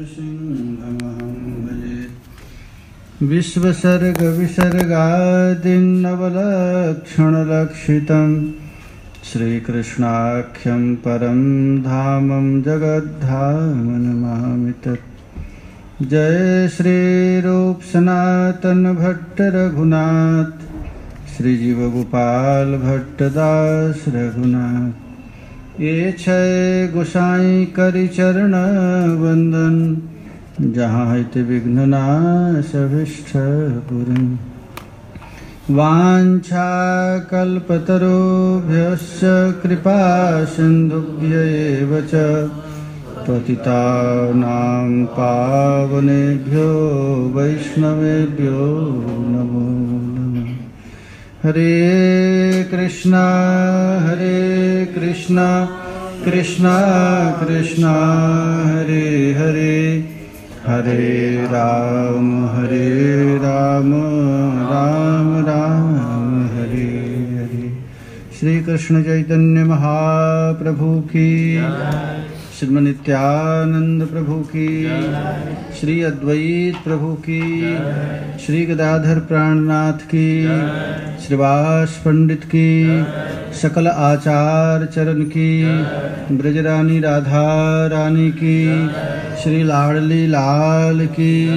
नृसिंहमहं भजे। विश्वसर्गविसर्गादिन्नवलक्षणलक्षितं श्रीकृष्णाख्यं परं धामं जगद्धामनमामि तत्। जय श्रीरूप सनातन भट्ट रघुनाथ, श्रीजीव गोपाल भट्टदास रघुनाथ। ये छय गोसाई करि चरण वंदन, जहाँ हित विघ्न नाश अभिष्ट पुरं। वाञ्छा कल्पतरुभ्यश्च कृपा सिन्धुभ्य एव च पतितानां पावनेभ्यो वैष्णवेभ्यो नमो नमः। हरे कृष्णा कृष्णा कृष्णा हरे हरे, हरे राम राम राम हरे हरे। श्री कृष्ण चैतन्य महाप्रभु की, श्रीमद् नित्यानंद प्रभु की, श्री अद्वैत प्रभु की, श्री गदाधर प्राणनाथ की, श्रीवास पंडित की, सकल आचार्य चरण की, ब्रजरानी राधा रानी की, श्री लाडली लाल की,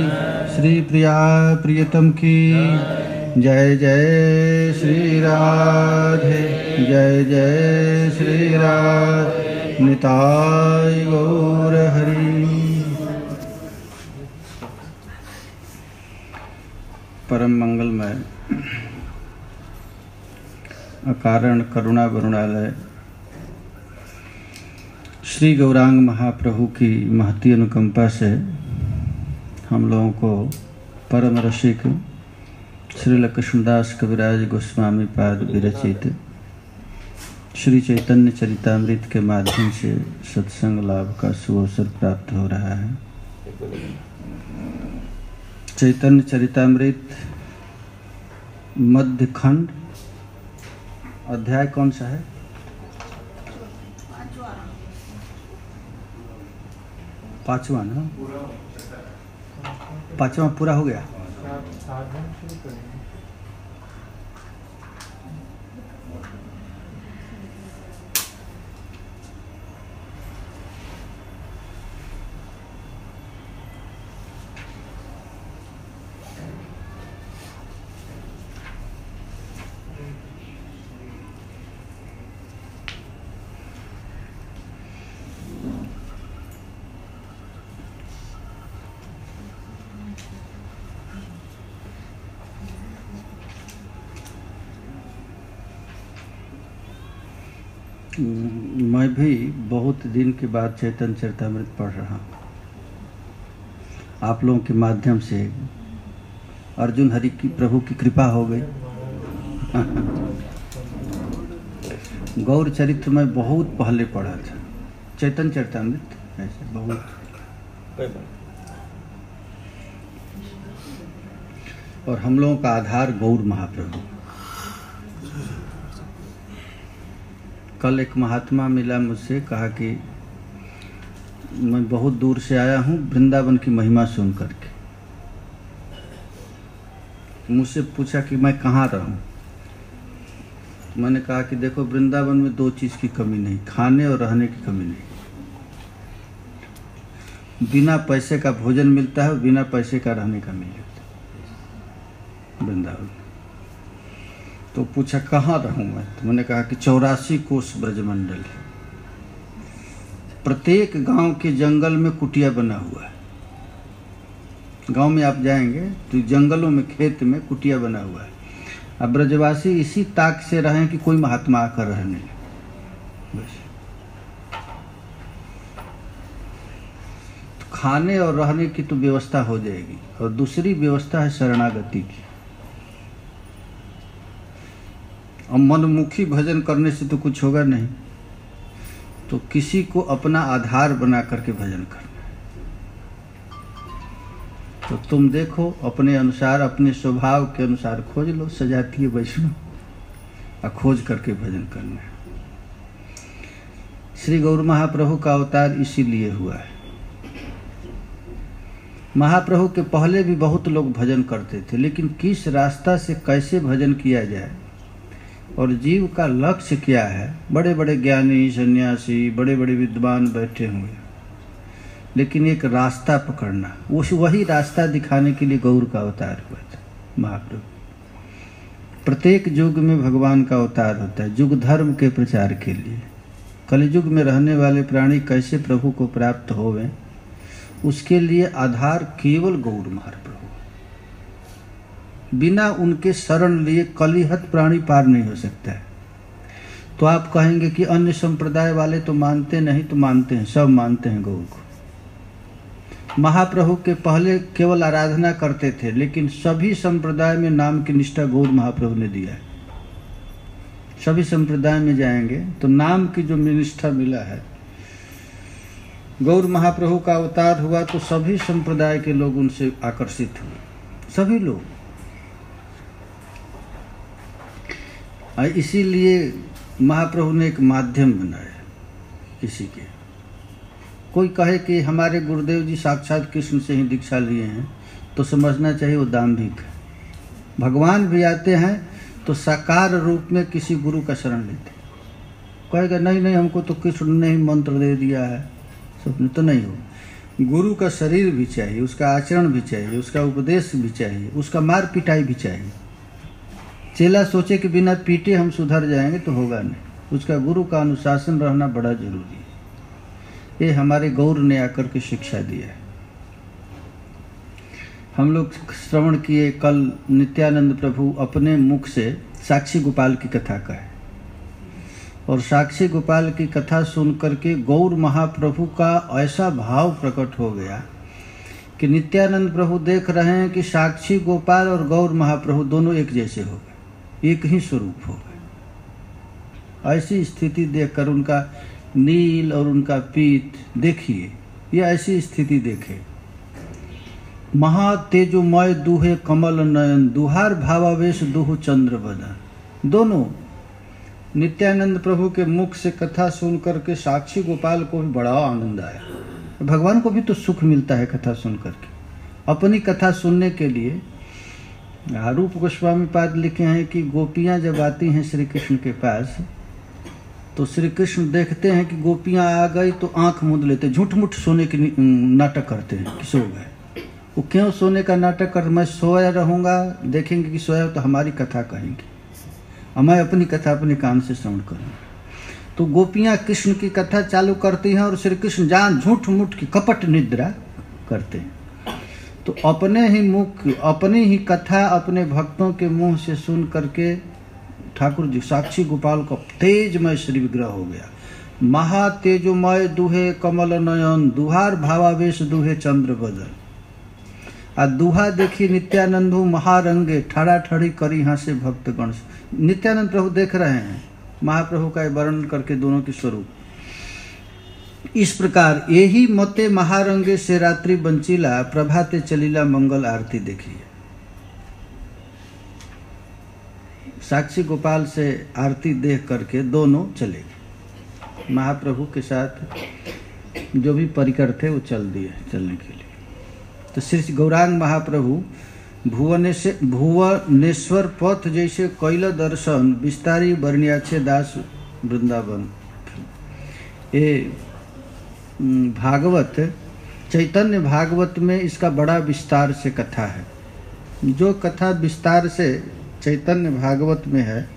श्री प्रिया प्रियतम की। जय जय श्री राधे, जय जय श्री राधे, निताय गौर हरि। परम मंगलमय अकारण करुणा वरुणालय श्री गौरांग महाप्रभु की महती अनुकंपा से हम लोगों को परम रसिक श्रील कृष्णदास कविराज गोस्वामी पाद विरचित श्री चैतन्य चरितामृत के माध्यम से सत्संग लाभ का सुअवसर प्राप्त हो रहा है। चैतन्य चरितामृत मध्य खंड, अध्याय कौन सा है? पांचवा ना? पांचवा पूरा हो गया। मैं भी बहुत दिन के बाद चैतन्य चरितामृत पढ़ रहा हूँ। आप लोगों के माध्यम से अर्जुन हरि की प्रभु की कृपा हो गई। गौर चरित्र में बहुत पहले पढ़ा था, चैतन्य चरितामृत ऐसे बहुत। और हम लोगों का आधार गौर महाप्रभु। कल एक महात्मा मिला मुझसे, कहा कि मैं बहुत दूर से आया हूँ वृंदावन की महिमा सुन करके। मुझसे पूछा कि मैं कहाँ रहूँ। मैंने कहा कि देखो, वृंदावन में दो चीज़ की कमी नहीं, खाने और रहने की कमी नहीं। बिना पैसे का भोजन मिलता है, बिना पैसे का रहने का मिल जाता है वृंदावन। तो पूछा कहाँ रहूँ मैं, तो मैंने कहा कि 84 कोस ब्रजमंडल। प्रत्येक गांव के जंगल में कुटिया बना हुआ है। गांव में आप जाएंगे तो जंगलों में, खेत में कुटिया बना हुआ है। अब ब्रजवासी इसी ताक से रहें कि कोई महात्मा आकर रहने बस। तो खाने और रहने की तो व्यवस्था हो जाएगी, और दूसरी व्यवस्था है शरणागति की। और मनमुखी भजन करने से तो कुछ होगा नहीं, तो किसी को अपना आधार बना करके भजन करना। तो तुम देखो, अपने अनुसार, अपने स्वभाव के अनुसार खोज लो सजातीय वैष्णव, और खोज करके भजन करना। श्री गौर महाप्रभु का अवतार इसीलिए हुआ है। महाप्रभु के पहले भी बहुत लोग भजन करते थे, लेकिन किस रास्ता से कैसे भजन किया जाए और जीव का लक्ष्य क्या है। बड़े बड़े ज्ञानी सन्यासी, बड़े बड़े विद्वान बैठे हुए, लेकिन एक रास्ता पकड़ना, वही रास्ता दिखाने के लिए गौर का अवतार हुआ था महाप्रभु। प्रत्येक युग में भगवान का अवतार होता है, युग धर्म के प्रचार के लिए। कलयुग में रहने वाले प्राणी कैसे प्रभु को प्राप्त होवें, उसके लिए आधार केवल गौर महाप्रभु। बिना उनके शरण लिए कलिहत प्राणी पार नहीं हो सकता है। तो आप कहेंगे कि अन्य संप्रदाय वाले तो मानते नहीं, तो मानते हैं, सब मानते हैं गौर को। महाप्रभु के पहले केवल आराधना करते थे, लेकिन सभी संप्रदाय में नाम की निष्ठा गौर महाप्रभु ने दिया है। सभी संप्रदाय में जाएंगे तो नाम की जो निष्ठा मिला है, गौर महाप्रभु का अवतार हुआ तो सभी संप्रदाय के लोग उनसे आकर्षित हुए, सभी लोग। इसीलिए महाप्रभु ने एक माध्यम बनाया किसी के। कोई कहे कि हमारे गुरुदेव जी साक्षात कृष्ण से ही दीक्षा लिए हैं, तो समझना चाहिए वो दाम्भिक है। भगवान भी आते हैं तो साकार रूप में किसी गुरु का शरण लेते। कहेगा नहीं नहीं, हमको तो कृष्ण ने ही मंत्र दे दिया है, सपने तो नहीं हो। गुरु का शरीर भी चाहिए, उसका आचरण भी चाहिए, उसका उपदेश भी चाहिए, उसका मार पिटाई भी चाहिए। चेला सोचे कि बिना पीटे हम सुधर जाएंगे तो होगा नहीं। उसका गुरु का अनुशासन रहना बड़ा जरूरी है। ये हमारे गौर ने आकर के शिक्षा दिया है। हम लोग श्रवण किए कल, नित्यानंद प्रभु अपने मुख से साक्षी गोपाल की कथा कहे, और साक्षी गोपाल की कथा सुन करके गौर महाप्रभु का ऐसा भाव प्रकट हो गया कि नित्यानंद प्रभु देख रहे हैं कि साक्षी गोपाल और गौर महाप्रभु दोनों एक जैसे हो गए, एक ही स्वरूप हो गए। ऐसी स्थिति देखकर उनका नील और उनका पीत देखिए, ये ऐसी स्थिति देखे। महा तेजोमय दुहे कमल नयन, दुहार भावावेश दुहु चंद्र बदन। दोनों नित्यानंद प्रभु के मुख से कथा सुन करके साक्षी गोपाल को भी बड़ा आनंद आया। भगवान को भी तो सुख मिलता है कथा सुन करके। अपनी कथा सुनने के लिए रूप गोस्वामी पाद लिखे हैं कि गोपियां जब आती हैं श्री कृष्ण के पास, तो श्री कृष्ण देखते हैं कि गोपियां आ गई तो आंख मूंद लेते, झूठ मूठ सोने के नाटक करते हैं कि सो गए। वो क्यों सोने का नाटक कर, मैं सोया रहूंगा, देखेंगे कि सोया तो हमारी कथा कहेंगे, और मैं अपनी कथा अपने कान से श्रवण करूंगा। तो गोपियां कृष्ण की कथा चालू करती हैं और श्री कृष्ण जान झूठ मूठ की कपट निद्रा करते हैं। तो अपने ही मुख, अपनी ही कथा अपने भक्तों के मुंह से सुन करके ठाकुर जी साक्षी गोपाल को तेजमय श्री विग्रह हो गया। महा तेजोमय दुहे कमल नयन, दुहार भावावेश दुहे चंद्र बदन। आ दुहा देखी नित्यानंदु महारंगे, ठड़ा ठड़ी करी हासे भक्त गण। नित्यानंद प्रभु देख रहे हैं महाप्रभु का वर्णन करके दोनों के स्वरूप। इस प्रकार यही मते महारंगे से रात्रि बंचीला, प्रभाते चलीला मंगल आरती देखिए। साक्षी गोपाल से आरती देख करके दोनों चले गए। महाप्रभु के साथ जो भी परिकर थे वो चल दिए चलने के लिए। तो श्री गौरांग महाप्रभु भुवनेश्वर पथ जैसे कैल दर्शन, विस्तारी वर्ण्याछे दास वृंदावन। ये भागवत, चैतन्य भागवत में इसका बड़ा विस्तार से कथा है। जो कथा विस्तार से चैतन्य भागवत में है,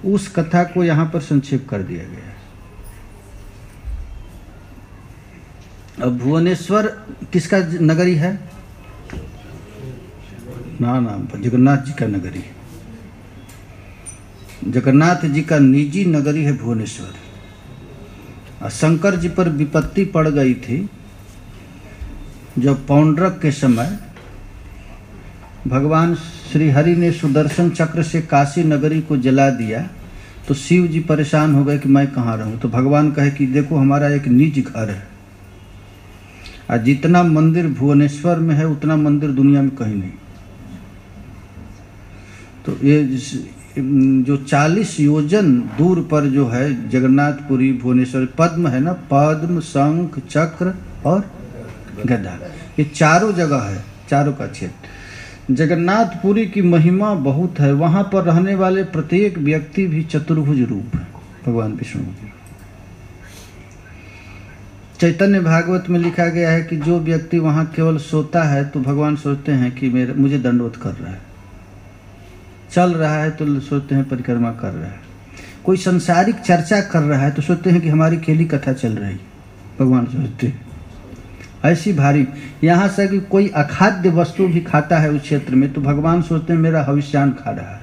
उस कथा को यहाँ पर संक्षेप कर दिया गया है। अब भुवनेश्वर किसका नगरी है? ना, जगन्नाथ जी का नगरी है। जगन्नाथ जी का निजी नगरी है भुवनेश्वर। और शंकर जी पर विपत्ति पड़ गई थी जब पौंड्रक के समय भगवान श्री हरि ने सुदर्शन चक्र से काशी नगरी को जला दिया, तो शिव जी परेशान हो गए कि मैं कहाँ रहूं। तो भगवान कहे कि देखो हमारा एक निज घर है, और जितना मंदिर भुवनेश्वर में है उतना मंदिर दुनिया में कहीं नहीं। तो ये जो 40 योजन दूर पर जो है जगन्नाथपुरी भुवनेश्वर, पद्म है ना, पद्म शंख चक्र और गदा, ये चारों जगह है, चारों का क्षेत्र। जगन्नाथपुरी की महिमा बहुत है, वहां पर रहने वाले प्रत्येक व्यक्ति भी चतुर्भुज रूप है भगवान विष्णु की। चैतन्य भागवत में लिखा गया है कि जो व्यक्ति वहां केवल सोता है तो भगवान सोचते हैं कि मुझे दंडवत कर रहा है, चल रहा है तो सोचते हैं परिक्रमा कर रहा है, कोई संसारिक चर्चा कर रहा है तो सोचते हैं कि हमारी खेली कथा चल रही, भगवान सोचते हैं। ऐसी भारी, यहाँ से कि कोई अखाद्य वस्तु भी खाता है उस क्षेत्र में तो भगवान सोचते हैं मेरा हविष्यान खा रहा है।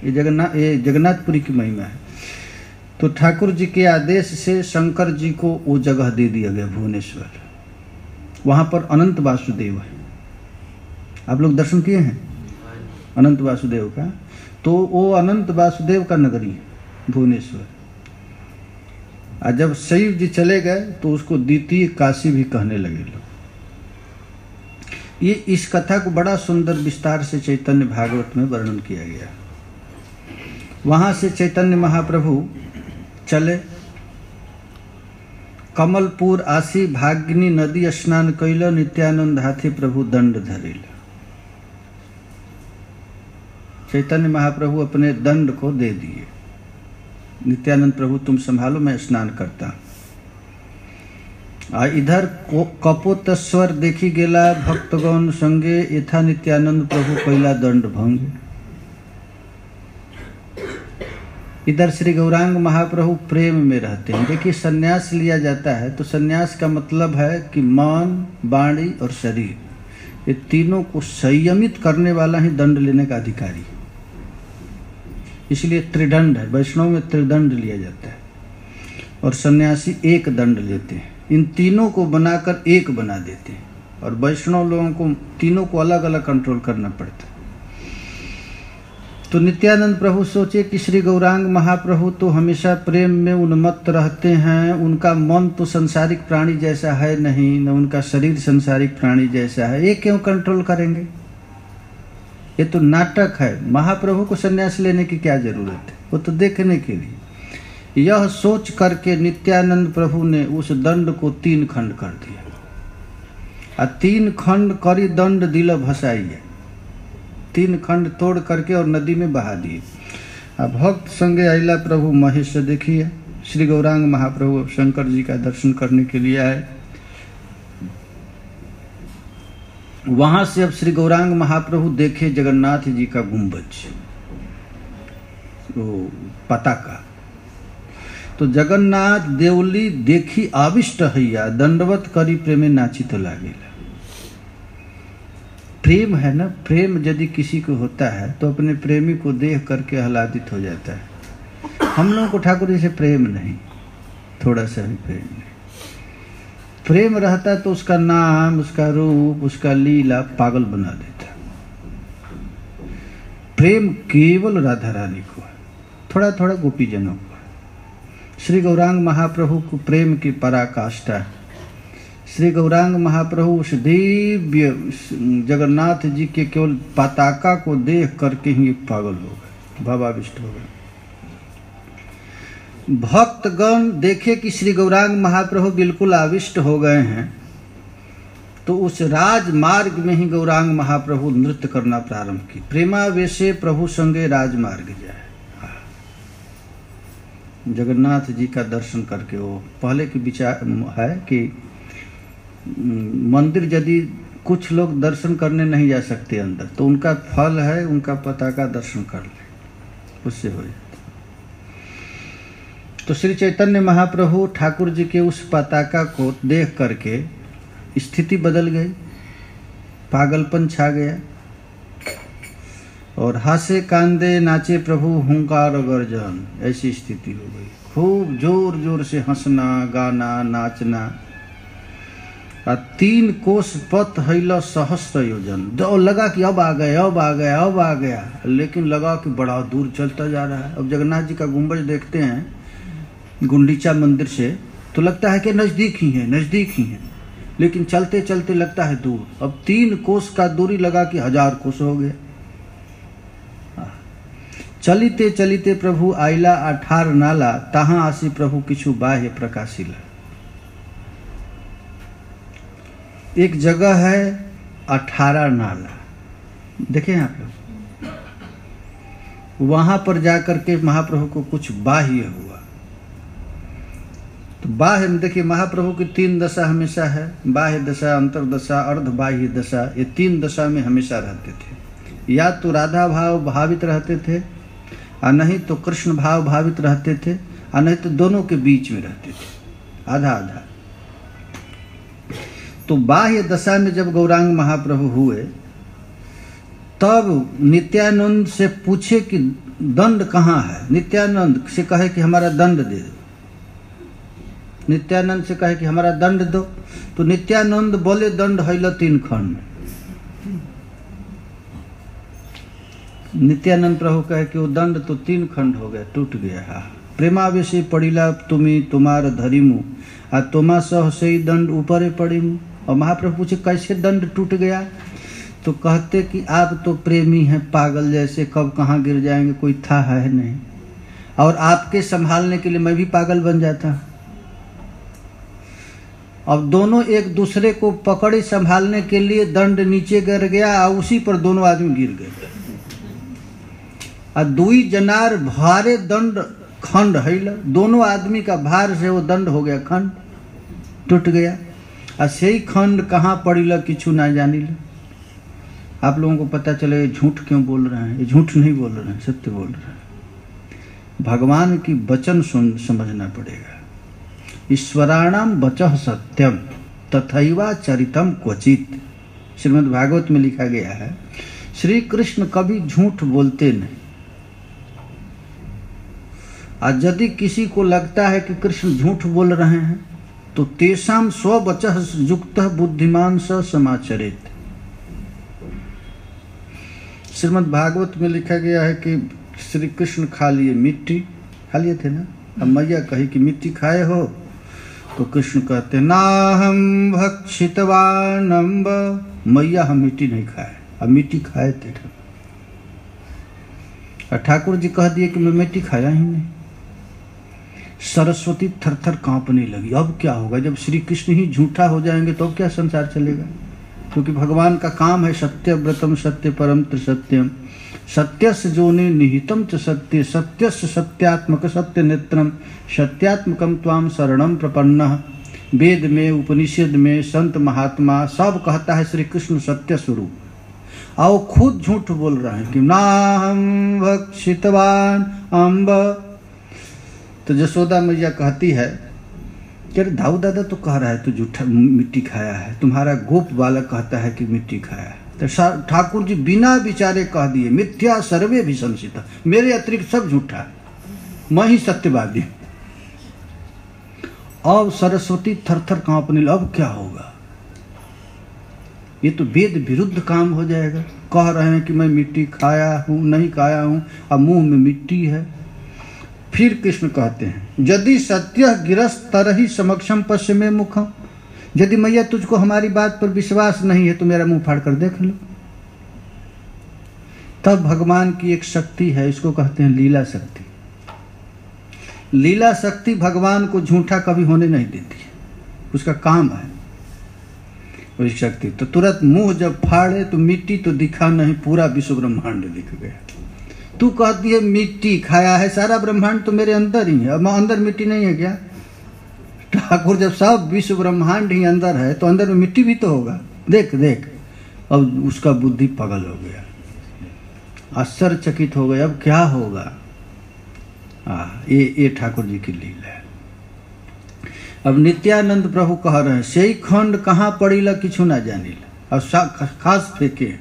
ये जगन्नाथपुरी की महिमा है। तो ठाकुर जी के आदेश से शंकर जी को वो जगह दे दिया गया भुवनेश्वर, वहां पर अनंत वासुदेव है। आप लोग दर्शन किए हैं अनंत वासुदेव का? तो वो अनंत वासुदेव का नगरी है भुवनेश्वर। और जब शैव जी चले गए तो उसको द्वितीय काशी भी कहने लगे लोग। ये इस कथा को बड़ा सुंदर विस्तार से चैतन्य भागवत में वर्णन किया गया। वहां से चैतन्य महाप्रभु चले, कमलपुर आसी भाग्नि नदी स्नान कैल, नित्यानंद हाथी प्रभु दंड धरिल। चैतन्य महाप्रभु अपने दंड को दे दिए, नित्यानंद प्रभु तुम संभालो मैं स्नान करता। इधर कपोतस्वर देखी गेला भक्तगण संगे, यथा नित्यानंद प्रभु कैला दंड भंग। इधर श्री गौरांग महाप्रभु प्रेम में रहते हैं। देखिए सन्यास लिया जाता है तो सन्यास का मतलब है कि मन, वाणी और शरीर, ये तीनों को संयमित करने वाला ही दंड लेने का अधिकारी। इसलिए त्रिदंड है, वैष्णव में त्रिदंड लिया जाता है और सन्यासी एक दंड लेते हैं। इन तीनों को बनाकर एक बना देते हैं और वैष्णव लोगों को तीनों को अलग अलग कंट्रोल करना पड़ता है। तो नित्यानंद प्रभु सोचे कि श्री गौरांग महाप्रभु तो हमेशा प्रेम में उन्मत्त रहते हैं, उनका मन तो संसारिक प्राणी जैसा है नहीं, न उनका शरीर संसारिक प्राणी जैसा है, ये क्यों कंट्रोल करेंगे? ये तो नाटक है, महाप्रभु को संन्यास लेने की क्या जरूरत है, वो तो देखने के लिए। यह सोच करके नित्यानंद प्रभु ने उस दंड को 3 खंड कर दिया। 3 खंड करी दंड दिल भसाइए, 3 खंड तोड़ करके और नदी में बहा दिए। अब भक्त संगे आइला प्रभु महेश से देखिए, श्री गौरांग महाप्रभु शंकर जी का दर्शन करने के लिए आए। वहां से अब श्री गौरांग महाप्रभु देखे जगन्नाथ जी का गुंबज, वो पताका। तो जगन्नाथ देवली देखी आविष्ट हैया, दंडवत करी प्रेमे नाची तो लागेला। प्रेम है ना, प्रेम यदि किसी को होता है तो अपने प्रेमी को देख करके आह्लादित हो जाता है। हम लोगों को ठाकुर जी से प्रेम नहीं, थोड़ा सा भी प्रेम नहीं। प्रेम रहता तो उसका नाम, उसका रूप, उसका लीला पागल बना देता। प्रेम केवल राधा रानी को है, थोड़ा थोड़ा गोपीजनों को है। श्री गौरांग महाप्रभु को प्रेम की पराकाष्ठा है। श्री गौरांग महाप्रभु उस दिव्य जगन्नाथ जी के केवल पताका को देख करके ही पागल हो गए, भावाविष्ट हो गए। भक्तगण देखे कि श्री गौरांग महाप्रभु बिल्कुल आविष्ट हो गए हैं तो उस राजमार्ग में ही गौरांग महाप्रभु नृत्य करना प्रारंभ की। प्रेमावेशे प्रभु संगे राजमार्ग जाए। जगन्नाथ जी का दर्शन करके, वो पहले की विचार है कि मंदिर यदि कुछ लोग दर्शन करने नहीं जा सकते अंदर तो उनका फल है उनका पताका दर्शन कर ले, उससे हो जाता। तो श्री चैतन्य महाप्रभु ठाकुर जी के उस पताका को देख करके स्थिति बदल गई, पागलपन छा गया और हासे कांदे नाचे प्रभु हुंकार गर्जन, ऐसी स्थिति हो गई। खूब जोर जोर से हंसना, गाना, नाचना। 3 कोस पथ हैला सहस्त्र योजन, तो लगा कि अब आ गए, अब आ गया, अब आ गया, लेकिन लगा कि बड़ा दूर चलता जा रहा है। अब जगन्नाथ जी का गुंबज देखते हैं गुंडीचा मंदिर से तो लगता है कि नजदीक ही है, नजदीक ही है, लेकिन चलते चलते लगता है दूर। अब 3 कोस का दूरी लगा कि 1000 कोस हो गया। चलिते चलिते प्रभु आइला 18 नाला, तहाँ आसी प्रभु किछु बाह्य प्रकाशिला। एक जगह है 18 नाला, देखें आप लोग, वहां पर जाकर के महाप्रभु को कुछ बाह्य हुआ। तो बाह्य में देखिए महाप्रभु की 3 दशा हमेशा है, बाह्य दशा, अंतर्दशा, अर्ध बाह्य दशा। ये 3 दशा में हमेशा रहते थे। या तो राधा भाव भावित रहते थे, और नहीं तो कृष्ण भाव भावित रहते थे, और नहीं तो दोनों के बीच में रहते थे, आधा आधा। तो बाह्य दशा में जब गौरांग महाप्रभु हुए तब नित्यानंद से पूछे कि दंड कहाँ है। नित्यानंद से कहे कि हमारा दंड दे दो, नित्यानंद से कहे कि हमारा दंड दो। तो नित्यानंद बोले दंड हैल 3 खंड। नित्यानंद प्रभु कहे कि वो दंड तो 3 खंड हो गया, टूट गया। प्रेमावेशी पड़िला तुम्हें तुम्हार धरिमु, आ तुम्हा सह से दंड ऊपरे पड़िमु। और महाप्रभु पूछे कैसे दंड टूट गया। तो कहते कि आप तो प्रेमी हैं पागल जैसे, कब कहाँ गिर जाएंगे कोई था है नहीं, और आपके संभालने के लिए मैं भी पागल बन जाता। अब दोनों एक दूसरे को पकड़े संभालने के लिए दंड नीचे गिर गया, और उसी पर दोनों आदमी गिर गए। और 2 जनार भारे दंड खंड हैल, दोनों आदमी का भार से वो दंड हो गया, खंड टूट गया। और सही खंड कहाँ पड़िल किछु ना जानिल। आप लोगों को पता चले झूठ क्यों बोल रहे हैं। ये झूठ नहीं बोल रहे हैं, सत्य बोल रहे हैं। भगवान की वचन समझना पड़ेगा। ईश्वराणाम वचः सत्यम तथैवा चरितम क्वचित, श्रीमद् भागवत में लिखा गया है। श्री कृष्ण कभी झूठ बोलते नहीं। आज यदि किसी को लगता है कि कृष्ण झूठ बोल रहे हैं तो तेषाम स्ववचः युक्तः बुद्धिमान स समाचरेत। श्रीमद् भागवत में लिखा गया है कि श्री कृष्ण खा लिए मिट्टी, खा लिए थे ना। अब मैया कही कि मिट्टी खाए हो, तो कृष्ण कहते ना हम भक्षितवान अम्ब, मैया हम मिट्टी नहीं खाए। अब मिट्टी खाए थे। और ठाकुर जी कह दिए कि मैं मिट्टी खाया ही नहीं। सरस्वती थरथर कांपने लगी। अब क्या होगा जब श्री कृष्ण ही झूठा हो जाएंगे तो क्या संसार चलेगा। क्योंकि भगवान का काम है सत्य व्रतम सत्य परम सत्यम, सत्यस्य जोने निहितम च सत्य, सत्यस्य सत्यात्मक सत्य नेत्रम, सत्यात्मकम त्वाम शरणम प्रपन्नः। वेद में उपनिषद में संत महात्मा सब कहता है श्री कृष्ण सत्य स्वरूप। और खुद झूठ बोल रहे हैं कि ना हम भक्षितवान अम्ब। तो जसोदा मैया कहती है कि अरे दाऊ दादा तो कह रहा है तू झूठा मिट्टी खाया है, तुम्हारा गोप बालक कहता है कि मिट्टी खाया है। तो ठाकुर जी बिना विचारे कह दिए मिथ्या सर्वे भी संसिता, मेरे अतिरिक्त सब झूठा, मैं ही सत्यवादी। अब सरस्वती थरथर कांपने लगी। अब क्या होगा, ये तो वेद विरुद्ध काम हो जाएगा। कह रहे हैं कि मैं मिट्टी खाया हूं, नहीं खाया हूं, अब मुंह में मिट्टी है। फिर कृष्ण कहते हैं यदि सत्य गिरस्त तरही समक्षम पश्य में मुखम। यदि मैया तुझको हमारी बात पर विश्वास नहीं है तो मेरा मुंह फाड़ कर देख लो। तब भगवान की एक शक्ति है, इसको कहते हैं लीला शक्ति। लीला शक्ति भगवान को झूठा कभी होने नहीं देती, उसका काम है वही शक्ति। तो तुरंत मुंह जब फाड़े तो मिट्टी तो दिखा नहीं, पूरा विश्व ब्रह्मांड दिख गया। तू कहती है मिट्टी खाया है, सारा ब्रह्मांड तो मेरे अंदर ही है, अब अंदर मिट्टी नहीं है क्या। ठाकुर जब सब विश्व ब्रह्मांड ही अंदर है तो अंदर में मिट्टी भी तो होगा। देख देख, अब उसका बुद्धि पागल हो गया, आश्चर्यचकित हो गया। अब क्या होगा। ये ठाकुर जी की लीला है। अब नित्यानंद प्रभु कह रहे हैं सही खंड कहाँ पड़ीला किछु ना जानिला। अब खास फेंके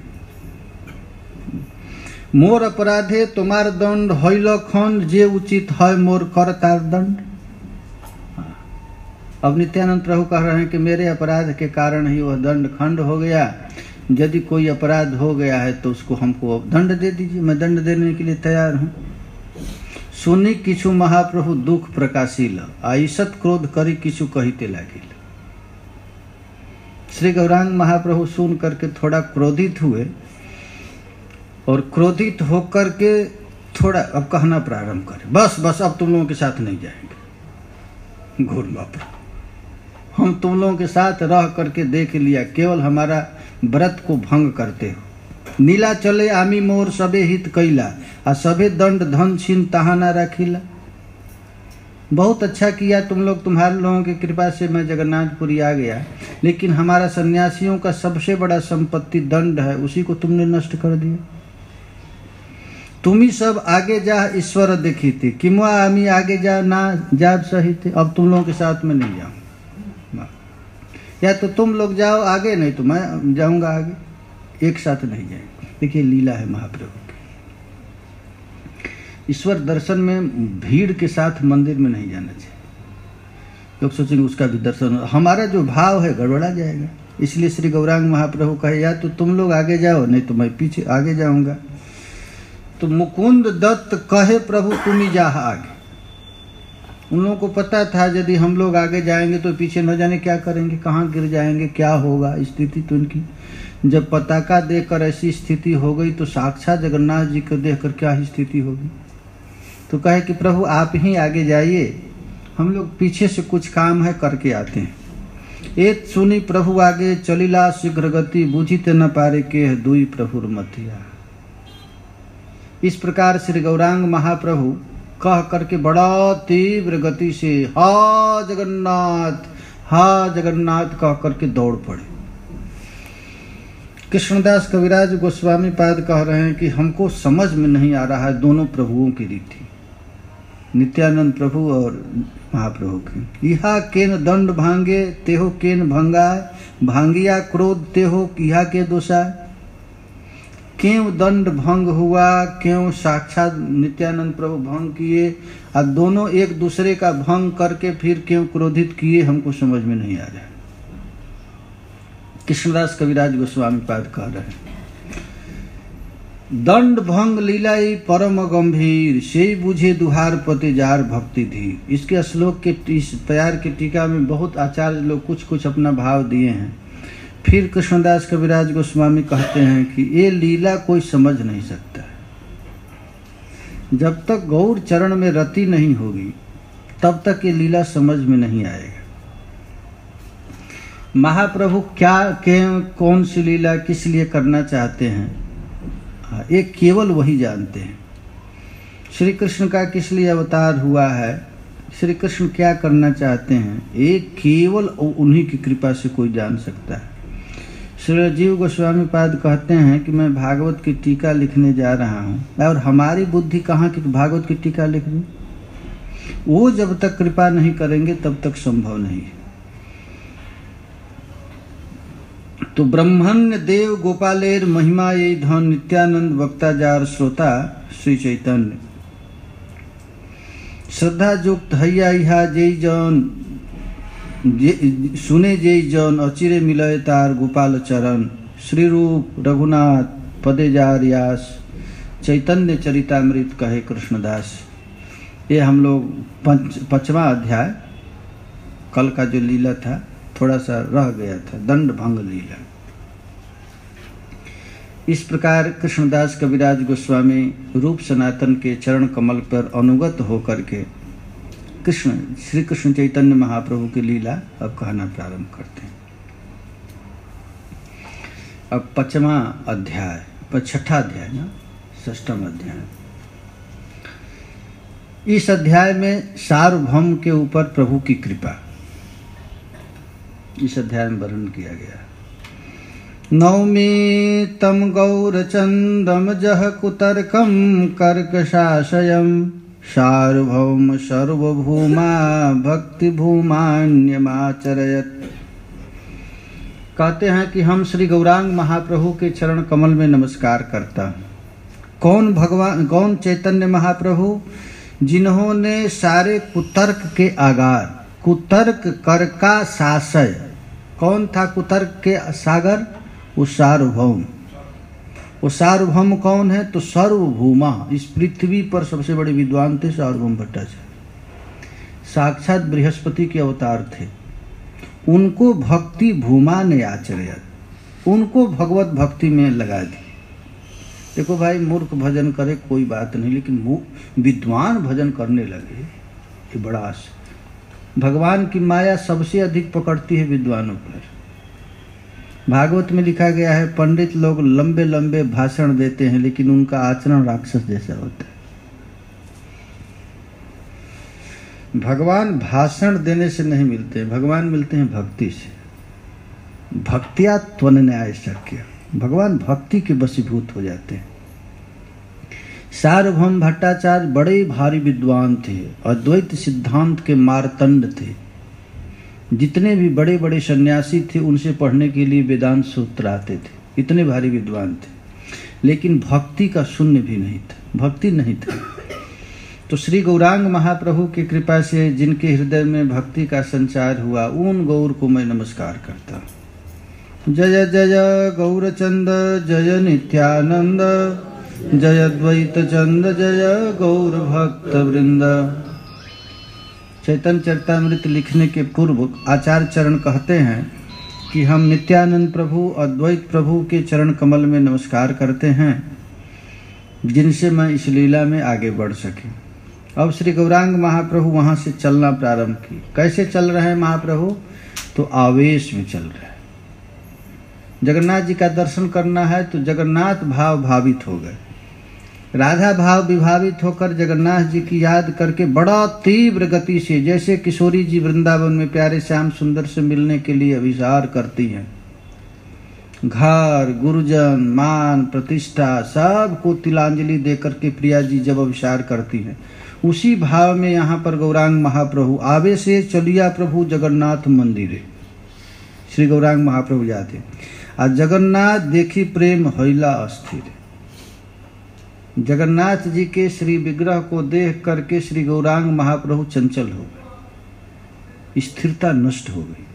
मोर अपराधे तुम्हार दंड होइल खंड, जे उचित है मोर करतार दंड। अब नित्यानंद प्रभु कह रहे हैं कि मेरे अपराध के कारण ही वह दंड खंड हो गया। यदि कोई अपराध हो गया है तो उसको हमको दंड दे दीजिए, मैं दंड देने के लिए तैयार हूँ। सुनी किछु महाप्रभु दुख प्रकाशिल, आईसत क्रोध करी किछु कहिते लागिल। श्री गौरांग महाप्रभु सुन करके थोड़ा क्रोधित हुए और क्रोधित होकर के थोड़ा अब कहना प्रारंभ करे, बस बस अब तुम लोगों के साथ नहीं जाएंगे। घूर बाप हम तुम लोगों के साथ रह करके देख लिया, केवल हमारा व्रत को भंग करते हो। नीला चले आमी मोर सबे हित कैला, आ सबे दंड धन छीन तहाना रखिला। बहुत अच्छा किया तुम लोग, तुम्हारे लोगों की कृपा से मैं जगन्नाथपुरी आ गया, लेकिन हमारा सन्यासियों का सबसे बड़ा संपत्ति दंड है, उसी को तुमने नष्ट कर दिया। तुम ही सब आगे जा ईश्वर देखी थी, किमुआ आमी आगे जा ना जा सही थे। अब तुम लोगों के साथ में नहीं जाऊँ, या तो तुम लोग जाओ आगे, नहीं तो मैं जाऊंगा आगे, एक साथ नहीं जाएंगे। देखिए लीला है महाप्रभु की। ईश्वर दर्शन में भीड़ के साथ मंदिर में नहीं जाना चाहिए। लोग सोचेंगे उसका भी दर्शन, हमारा जो भाव है गड़बड़ा जाएगा। इसलिए श्री गौरांग महाप्रभु कहे या तो तुम लोग आगे जाओ, नहीं तो मैं पीछे आगे जाऊंगा। तो मुकुंद दत्त कहे प्रभु तुम ही जा आगे। उन लोगों को पता था यदि हम लोग आगे जाएंगे तो पीछे न जाने क्या करेंगे, कहाँ गिर जाएंगे, क्या होगा स्थिति। तो उनकी जब पताका देकर ऐसी स्थिति हो गई तो साक्षात जगन्नाथ जी को देखकर क्या ही स्थिति होगी। तो कहे कि प्रभु आप ही आगे जाइए, हम लोग पीछे से कुछ काम है करके आते हैं। एक सुनी प्रभु आगे चलिला शीघ्र गति, बुझिते न पारे के दुई प्रभुर मतिया। इस प्रकार श्री गौरांग महाप्रभु कह करके बड़ा तीव्र गति से हा जगन्नाथ कह करके दौड़ पड़े। कृष्णदास कविराज गोस्वामी पाद कह रहे हैं कि हमको समझ में नहीं आ रहा है दोनों प्रभुओं की रीति, नित्यानंद प्रभु और महाप्रभु की। इहा केन दंड भांगे तेहो केन भंगाय, भांगिया क्रोध तेहो इहा के दोषाय। क्यों दंड भंग हुआ, क्यों साक्षात नित्यानंद प्रभु भंग किए, और दोनों एक दूसरे का भंग करके फिर क्यों क्रोधित किए, हमको समझ में नहीं आ रहा है। कृष्णदास कविराज गोस्वामी पाद कह रहे हैं दंड भंग लीलाई परम गंभीर, से बुझे दुहार पति जार भक्ति धीर। इसके श्लोक के इस तैयार की टीका में बहुत आचार्य लोग कुछ कुछ अपना भाव दिए हैं। फिर कृष्णदास कविराज गोस्वामी कहते हैं कि ये लीला कोई समझ नहीं सकता, जब तक गौर चरण में रति नहीं होगी तब तक ये लीला समझ में नहीं आएगा। महाप्रभु कौन सी लीला किस लिए करना चाहते हैं, ये केवल वही जानते हैं। श्री कृष्ण का किस लिए अवतार हुआ है, श्री कृष्ण क्या करना चाहते हैं, ये केवल उन्हीं की कृपा से कोई जान सकता है। श्री जीव गोस्वामी पाद कहते हैं कि मैं भागवत की टीका लिखने जा रहा हूँ, और हमारी बुद्धि कहाँ की भागवत की टीका लिख दूँ, वो जब तक कृपा नहीं करेंगे तब तक संभव नहीं है। तो ब्रह्मण्य देव गोपालेर महिमा ये धन, नित्यानंद वक्ता जार श्रोता श्री चैतन्य। श्रद्धा युक्त हैया इहा जय जौन, सुने जय जौन अचिरे मिलय तार गोपाल चरण। श्री रूप रघुनाथ पदे जार यास, चैतन्य चरितामृत कहे कृष्णदास। ये हम लोग पांचवा अध्याय, कल का जो लीला था थोड़ा सा रह गया था, दंड भंग लीला। इस प्रकार कृष्णदास कविराज गोस्वामी रूप सनातन के चरण कमल पर अनुगत होकर के श्री कृष्ण चैतन्य महाप्रभु की लीला अब कहना प्रारंभ करते हैं। अब पांचवा अध्याय, छठा अध्याय ना, षष्ठम अध्याय। इस अध्याय में सार्वभौम के ऊपर प्रभु की कृपा इस अध्याय में वर्णन किया गया। नौमी तम गौरचंदम जह कुतर्कम कर्कशाशयम, सार्वभौम सर्वभूमा भक्ति भूमान्यमाचरयत्। कहते हैं कि हम श्री गौरांग महाप्रभु के चरण कमल में नमस्कार करता हूँ। कौन भगवान, कौन चैतन्य महाप्रभु, जिन्होंने सारे कुतर्क के आगार, कुतर्क कर का साशय, कौन था कुतर्क के सागर, वो सार्वभौम। वो सार्वभौम कौन है, तो सर्वभूमा, इस पृथ्वी पर सबसे बड़े विद्वान थे सार्वभौम भट्टाचार्य, साक्षात बृहस्पति के अवतार थे। उनको भक्ति भूमा ने आचर्यत, उनको भगवत भक्ति में लगा दी। देखो भाई, मूर्ख भजन करे कोई बात नहीं, लेकिन विद्वान भजन करने लगे ये बड़ा भगवान की माया सबसे अधिक पकड़ती है विद्वानों पर। भागवत में लिखा गया है, पंडित लोग लंबे लंबे भाषण देते हैं लेकिन उनका आचरण राक्षस जैसा होता है। भगवान भाषण देने से नहीं मिलते, भगवान मिलते हैं भक्ति से। भक्त्या त्वन्याय शक्य, भगवान भक्ति के वशीभूत हो जाते हैं। सार्वभौम भट्टाचार्य बड़े भारी विद्वान थे, अद्वैत सिद्धांत के मारतंड थे। जितने भी बड़े बड़े सन्यासी थे उनसे पढ़ने के लिए वेदांत सूत्र आते थे, इतने भारी विद्वान थे, लेकिन भक्ति का शून्य भी नहीं था, भक्ति नहीं था। तो श्री गौरांग महाप्रभु की कृपा से जिनके हृदय में भक्ति का संचार हुआ, उन गौर को मैं नमस्कार करता हूँ। जय जय गौरचंद जय नित्यानंद, जय द्वैत चंद जय गौर भक्त वृंद। चैतन्य चरितामृत लिखने के पूर्व आचार्य चरण कहते हैं कि हम नित्यानंद प्रभु, अद्वैत प्रभु के चरण कमल में नमस्कार करते हैं, जिनसे मैं इस लीला में आगे बढ़ सके। अब श्री गौरांग महाप्रभु वहां से चलना प्रारंभ की। कैसे चल रहे हैं महाप्रभु? तो आवेश में चल रहे हैं। जगन्नाथ जी का दर्शन करना है तो जगन्नाथ भाव भावित हो गए। राधा भाव विभावित होकर जगन्नाथ जी की याद करके बड़ा तीव्र गति से, जैसे किशोरी जी वृंदावन में प्यारे श्याम सुंदर से मिलने के लिए अभिसार करती हैं, घर गुरुजन मान प्रतिष्ठा सब को तिलांजलि देकर के प्रिया जी जब अभिसार करती हैं, उसी भाव में यहाँ पर गौरांग महाप्रभु आवे से चलिया प्रभु जगन्नाथ मंदिरे। श्री गौरांग महाप्रभु जाते आ जगन्नाथ देखी प्रेम हैला अस्थिर। जगन्नाथ जी के श्री विग्रह को देख करके श्री गौरांग महाप्रभु चंचल हो गए, स्थिरता नष्ट हो गई।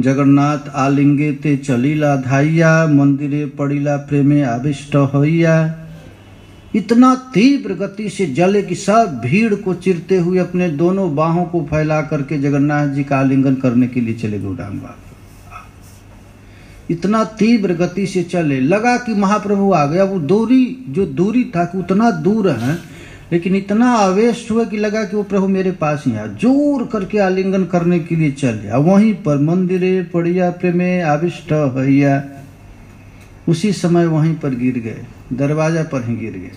जगन्नाथ आलिंगे ते चलीला धाइया, मंदिरे पड़ीला प्रेमे आविष्ट होइया। इतना तीव्र गति से जले कि सब भीड़ को चिरते हुए अपने दोनों बाहों को फैला करके जगन्नाथ जी का आलिंगन करने के लिए चले गौरांग बाबा। इतना तीव्र गति से चले, लगा कि महाप्रभु आ गया। वो दूरी था कि उतना दूर है, लेकिन इतना आवेश हुआ कि लगा कि वो प्रभु मेरे पास ही आ, जोर करके आलिंगन करने के लिए चले। वहीं पर मंदिरे पड़िया प्रेमे आविष्ट हैया, उसी समय वहीं पर गिर गए, दरवाजा पर ही गिर गए।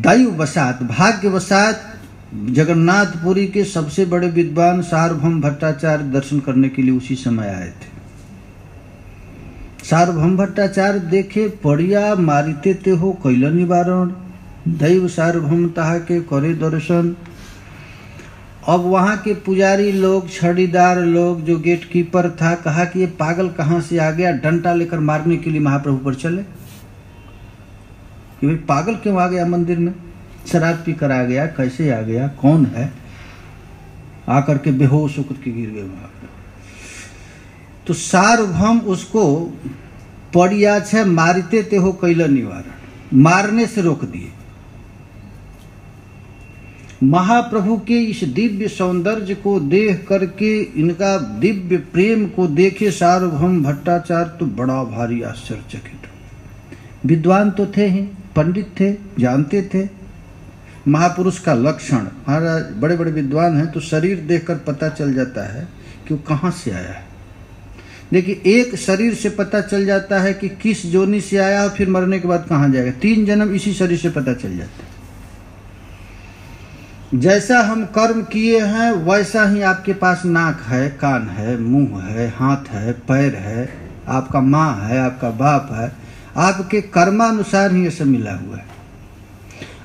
दैववशात, भाग्यवशात जगन्नाथपुरी के सबसे बड़े विद्वान सार्वभौम भट्टाचार्य दर्शन करने के लिए उसी समय आए थे। सार्वभौम भट्टाचार्य देखे, पड़िया मारिते ते हो कैल निवारण, दैव सार्वभौमता के करे दर्शन। अब वहां के पुजारी लोग, छड़ीदार लोग, जो गेट कीपर था, कहा कि ये पागल कहां से आ गया, डंडा लेकर मारने के लिए महाप्रभु पर चले। ये पागल क्यों आ गया मंदिर में, शराब पी कर आ गया, कैसे आ गया, कौन है? आकर के बेहोश होकर के गिर गए महाप्रभु। तो सार्वभौम उसको पड़िया छे मारते ते हो कैल निवारण, मारने से रोक दिए। महाप्रभु के इस दिव्य सौंदर्य को देख करके, इनका दिव्य प्रेम को देखे सार्वभौम भट्टाचार्य तो बड़ा भारी आश्चर्यचकित। विद्वान तो थे ही, पंडित थे, जानते थे महापुरुष का लक्षण। महाराज बड़े बड़े विद्वान हैं तो शरीर देखकर पता चल जाता है कि वो कहाँ से आया है। देखिए, एक शरीर से पता चल जाता है कि किस जोनी से आया, फिर मरने के बाद कहाँ जाएगा। 3 जन्म इसी शरीर से पता चल जाता है। जैसा हम कर्म किए हैं वैसा ही आपके पास नाक है, कान है, मुंह है, हाथ है, पैर है, आपका माँ है, आपका बाप है, आपके कर्मानुसार ही ये सब मिला हुआ है।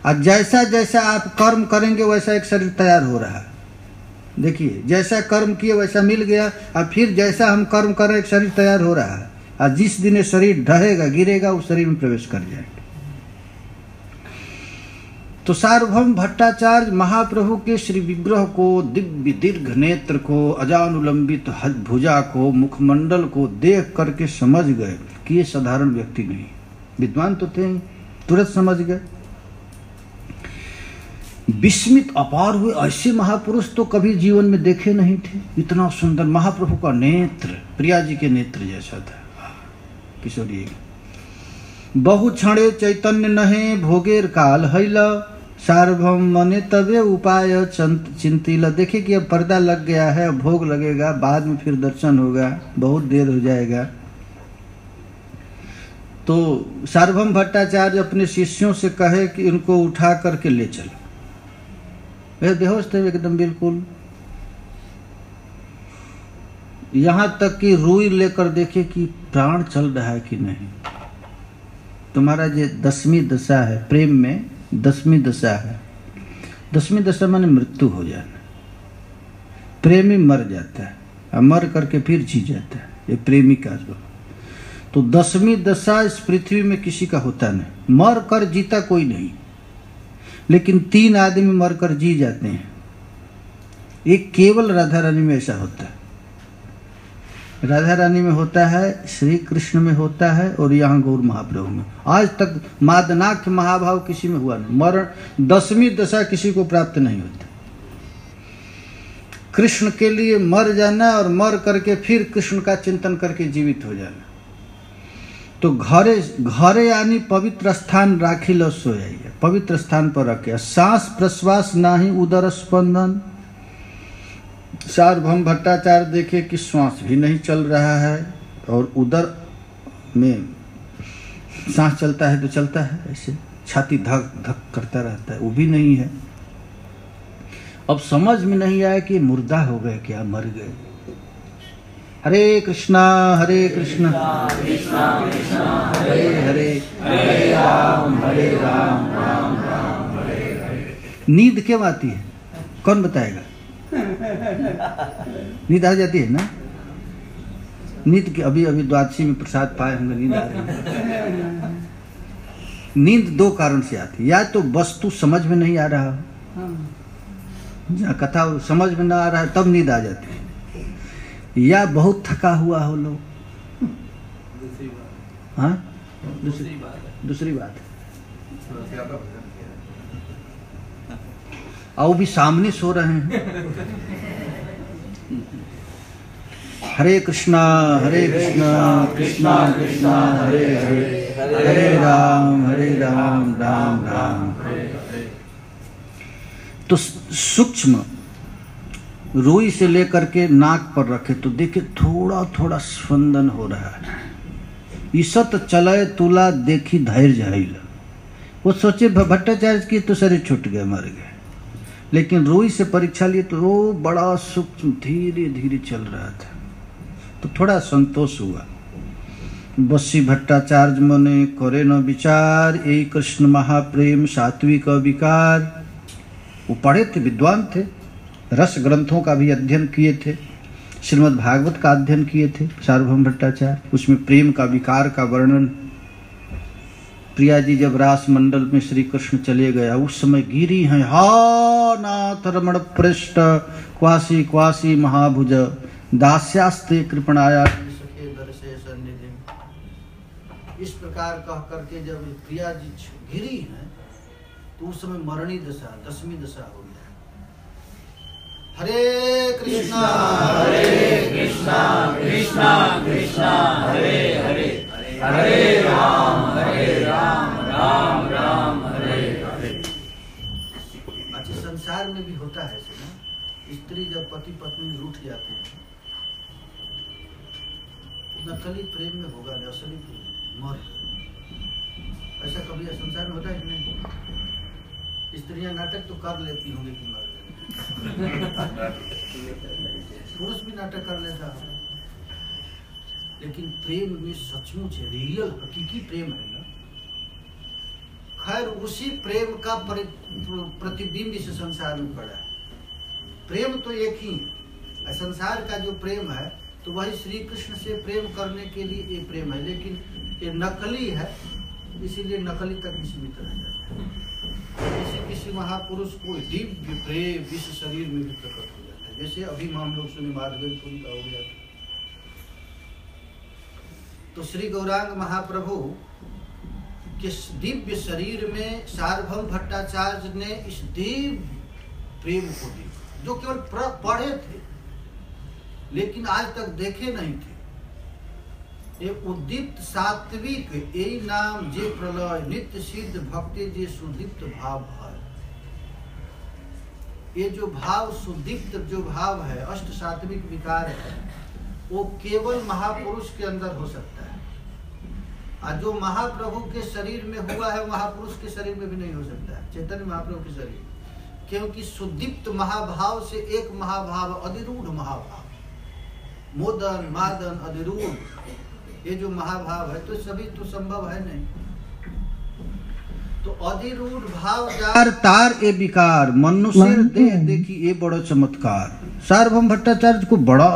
और जैसा जैसा आप कर्म करेंगे वैसा एक शरीर तैयार हो रहा है। देखिए, जैसा कर्म किए वैसा मिल गया, और फिर जैसा हम कर्म करें एक शरीर तैयार हो रहा है। और जिस दिन ये शरीर ढहेगा, गिरेगा, उस शरीर में प्रवेश कर जाएंगे। तो सार्वभौम भट्टाचार्य महाप्रभु के श्री विग्रह को, दिव्य दीर्घ नेत्र को, अजानुलंबित भुजा को, मुखमंडल को देख करके समझ गए कि ये साधारण व्यक्ति नहीं। विद्वान तो थे, तुरंत समझ गए। विस्मित अपार हुए, ऐसे महापुरुष तो कभी जीवन में देखे नहीं थे। इतना सुंदर महाप्रभु का नेत्र प्रिया जी के नेत्र जैसा था। किशोरी, बहु क्षणे चैतन्य नहे भोगेर काल हैला, सार्वभौम मने तबे उपाय चिंतिला। देखिए कि अब पर्दा लग गया है, भोग लगेगा, बाद में फिर दर्शन होगा, बहुत देर हो जाएगा। तो सार्वभौम भट्टाचार्य अपने शिष्यों से कहे कि इनको उठा करके ले चलो। वे बेहोश थे एकदम बिल्कुल। यहां तक कि रुई लेकर देखे कि प्राण चल रहा है कि नहीं। तुम्हारा ये 10वीं दशा है, प्रेम में 10वीं दशा है। 10वीं दशा माने मृत्यु हो जाना। प्रेमी मर जाता है और मर करके फिर जी जाता है, ये प्रेमी का जो। तो 10वीं दशा इस पृथ्वी में किसी का होता नहीं। मर कर जीता कोई नहीं, लेकिन 3 आदमी मर कर जी जाते हैं। एक केवल राधा रानी में ऐसा होता है। राधा रानी में होता है, श्री कृष्ण में होता है, और यहाँ गौर महाप्रभु में। आज तक मादनाख्य महाभाव किसी में हुआ नहीं। मरण 10वीं दशा किसी को प्राप्त नहीं होती। कृष्ण के लिए मर जाना और मर करके फिर कृष्ण का चिंतन करके जीवित हो जाना। तो घरे घरे यानी पवित्र स्थान राखी लो सोया, पवित्र स्थान पर रखे। सांस प्रश्वास नाही उदर स्पंदन। सार्वभौम भट्टाचार्य देखे कि श्वास भी नहीं चल रहा है और उदर में सांस चलता है तो चलता है, ऐसे छाती धक धक करता रहता है, वो भी नहीं है। अब समझ में नहीं आया कि मुर्दा हो गए क्या, मर गए। हरे कृष्णा कृष्णा कृष्णा हरे हरे, हरे राम राम राम हरे हरे। नींद क्यों आती है, कौन बताएगा? नींद आ जाती है ना। नींद की अभी द्वादशी में प्रसाद पाए होंगे, नींद आ रही है। नींद 2 कारण से आती है। या तो वस्तु समझ में नहीं आ रहा, जहाँ कथा समझ में ना आ रहा है तब नींद आ जाती है, या बहुत थका हुआ हो लोग। हाँ, दूसरी बात और भी सामने सो रहे हैं। हरे कृष्णा कृष्णा कृष्णा हरे हरे, हरे राम राम राम हरे हरे। तो सूक्ष्म रुई से लेकर के नाक पर रखे तो देखे थोड़ा थोड़ा स्पंदन हो रहा है। ईसत चलय तुला देखी धैर्य हईल। वो सोचे भट्टाचार्य की तो शरीर छूट गए, मर गए, लेकिन रुई से परीक्षा लिए तो वो बड़ा सूक्ष्म धीरे धीरे चल रहा था। तो थोड़ा संतोष हुआ। बसी भट्टाचार्य मने करे न विचार, यही कृष्ण महाप्रेम सात्विक विकार। वो पढ़े थे, विद्वान थे, रस ग्रंथों का भी अध्ययन किए थे, श्रीमद् भागवत का अध्ययन किए थे सार्वभौम भट्टाचार्य। उसमें प्रेम का विकार का वर्णन। प्रिया जी जब रास मंडल में श्री कृष्ण चले गया उस समय गिरी हैं, हा नाथ रमण पृष्ठ क्वासी क्वासी महाभुज दास्यास्ते कृपणाया। इस प्रकार कह करके जब प्रिया जी गिरी हैं तो उस समय मरणी दशा 10वीं दशा हो गया। हरे कृष्णा कृष्णा कृष्णा हरे हरे, हरे राम राम राम हरे हरे। अच्छा, संसार में भी होता है ना, स्त्री जब पति पत्नी रूठ जाते हैं, नकली प्रेम में होगा, असली मर। ऐसा कभी संसार में होता है कि नहीं? स्त्रियां नाटक तो कर लेती होंगी कि मर गए, पुरुष भी नाटक कर लेता है, लेकिन प्रेम में सचमुच है, रियल हकीकी प्रेम है ना। खैर उसी प्रेम का प्रतिबिंब इस संसार में पड़ा है। प्रेम तो एक ही है, संसार का जो प्रेम है तो वही श्री कृष्ण से प्रेम करने के लिए ये प्रेम है, लेकिन ये नकली है, इसीलिए नकली तक सीमित रह जाता है। किसी महापुरुष को दिव्य प्रेम विश्व शरीर में भी प्रकट हो जाता है, जैसे अभी हम लोग सुने माधवेंद्रपुरी का हो गया। तो श्री गौरांग महाप्रभु के दिव्य शरीर में सार्वभौम भट्टाचार्य ने इस दिव्य प्रेम को देखा, जो केवल पढ़े थे लेकिन आज तक देखे नहीं थे। ये उद्दीप्त सात्विक यही नाम जे प्रलय नित्य सिद्ध भक्ति जे सुदीप्त भाव है। ये जो भाव सुदीप्त जो भाव है, अष्ट सात्विक विकार है, वो केवल महापुरुष के अंदर हो सकता है। और जो महाप्रभु के शरीर में हुआ है, महापुरुष के शरीर में भी नहीं हो सकता है, चैतन्य महाप्रभु के शरीर। क्योंकि सुदीप्त महाभाव से एक महाभाव अधिरूढ़ महाभाव, मोदन मादन अधिरूढ़, ये जो महाभाव है, तो सभी तो संभव है नहीं। तो अधिरूढ़ भाव जार तार ए विकार, मनुष्य देह देखी ये बड़ा चमत्कार। सार्वभौम भट्टाचार्य को बड़ा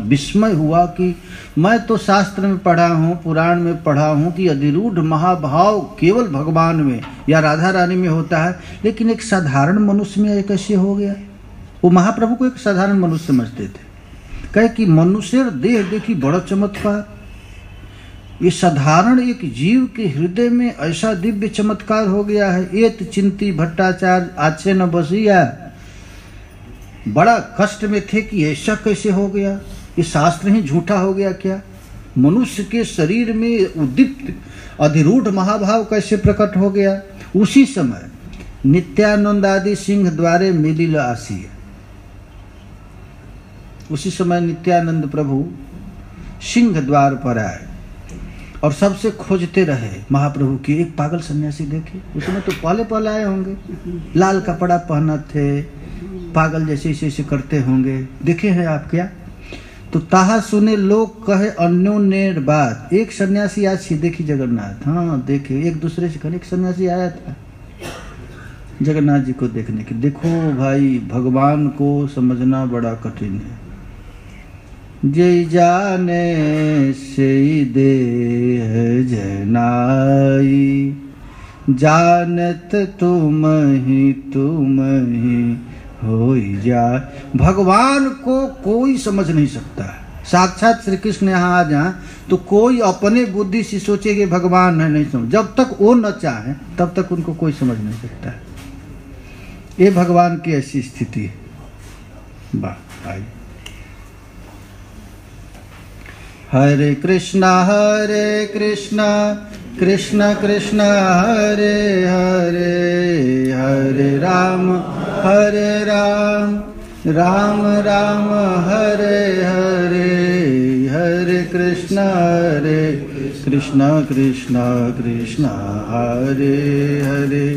विस्मय हुआ कि मैं तो शास्त्र में पढ़ा हूँ, पुराण में पढ़ा हूँ कि अधिरूढ़ महाभाव केवल भगवान में या राधा रानी में होता है, लेकिन एक साधारण मनुष्य में कैसे हो गया। वो महाप्रभु को एक साधारण मनुष्य समझते थे। कहे कि मनुष्य देह देखी बड़ा चमत्कार। ये साधारण एक जीव के हृदय में ऐसा दिव्य चमत्कार हो गया है। एत चिंती भट्टाचार्य आछे न बसिया, बड़ा कष्ट में थे कि ऐसा कैसे हो गया, ये शास्त्र ही झूठा हो गया क्या। मनुष्य के शरीर में उद्दीप्त अधिरूढ़ महाभाव कैसे प्रकट हो गया। उसी समय नित्यानंद आदि सिंह द्वारे मिलिल आसी, उसी समय नित्यानंद प्रभु सिंह द्वार पर आए और सबसे खोजते रहे महाप्रभु की। एक पागल सन्यासी देखे, उसमें तो पहले आए होंगे, लाल कपड़ा पहना थे, पागल जैसे ऐसे करते होंगे, देखे हैं आप क्या। तो ताहा सुने लोग कहे अन्योन्य बात। एक सन्यासी आज सी देखी जगन्नाथ, हाँ देखे, एक दूसरे से कहे। एक सन्यासी आया था जगन्नाथ जी को देखने के। देखो भाई, भगवान को समझना बड़ा कठिन है। जय जाने से देह जनाई, जानत तुम ही हो जाए। भगवान को कोई समझ नहीं सकता है। साक्षात श्री कृष्ण यहाँ आ जाए तो कोई अपने बुद्धि से सोचे कि भगवान है, नहीं समझ। जब तक वो न चाहे तब तक उनको कोई समझ नहीं सकता है। ये भगवान की ऐसी स्थिति है। वाह भाई। हरे कृष्णा कृष्ण कृष्ण हरे हरे, हरे राम राम राम हरे हरे, हरे कृष्ण कृष्ण कृष्ण हरे हरे,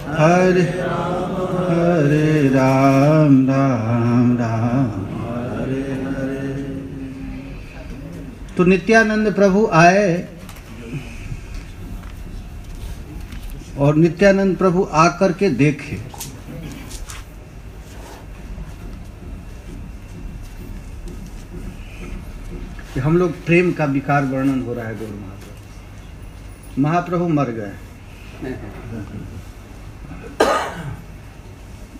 हरे हरे राम राम हरे हरे। तो नित्यानंद प्रभु आए और नित्यानंद प्रभु आकर के देखे। हम लोग प्रेम का विकार वर्णन हो रहा है। गौर महाप्रभु मर गए।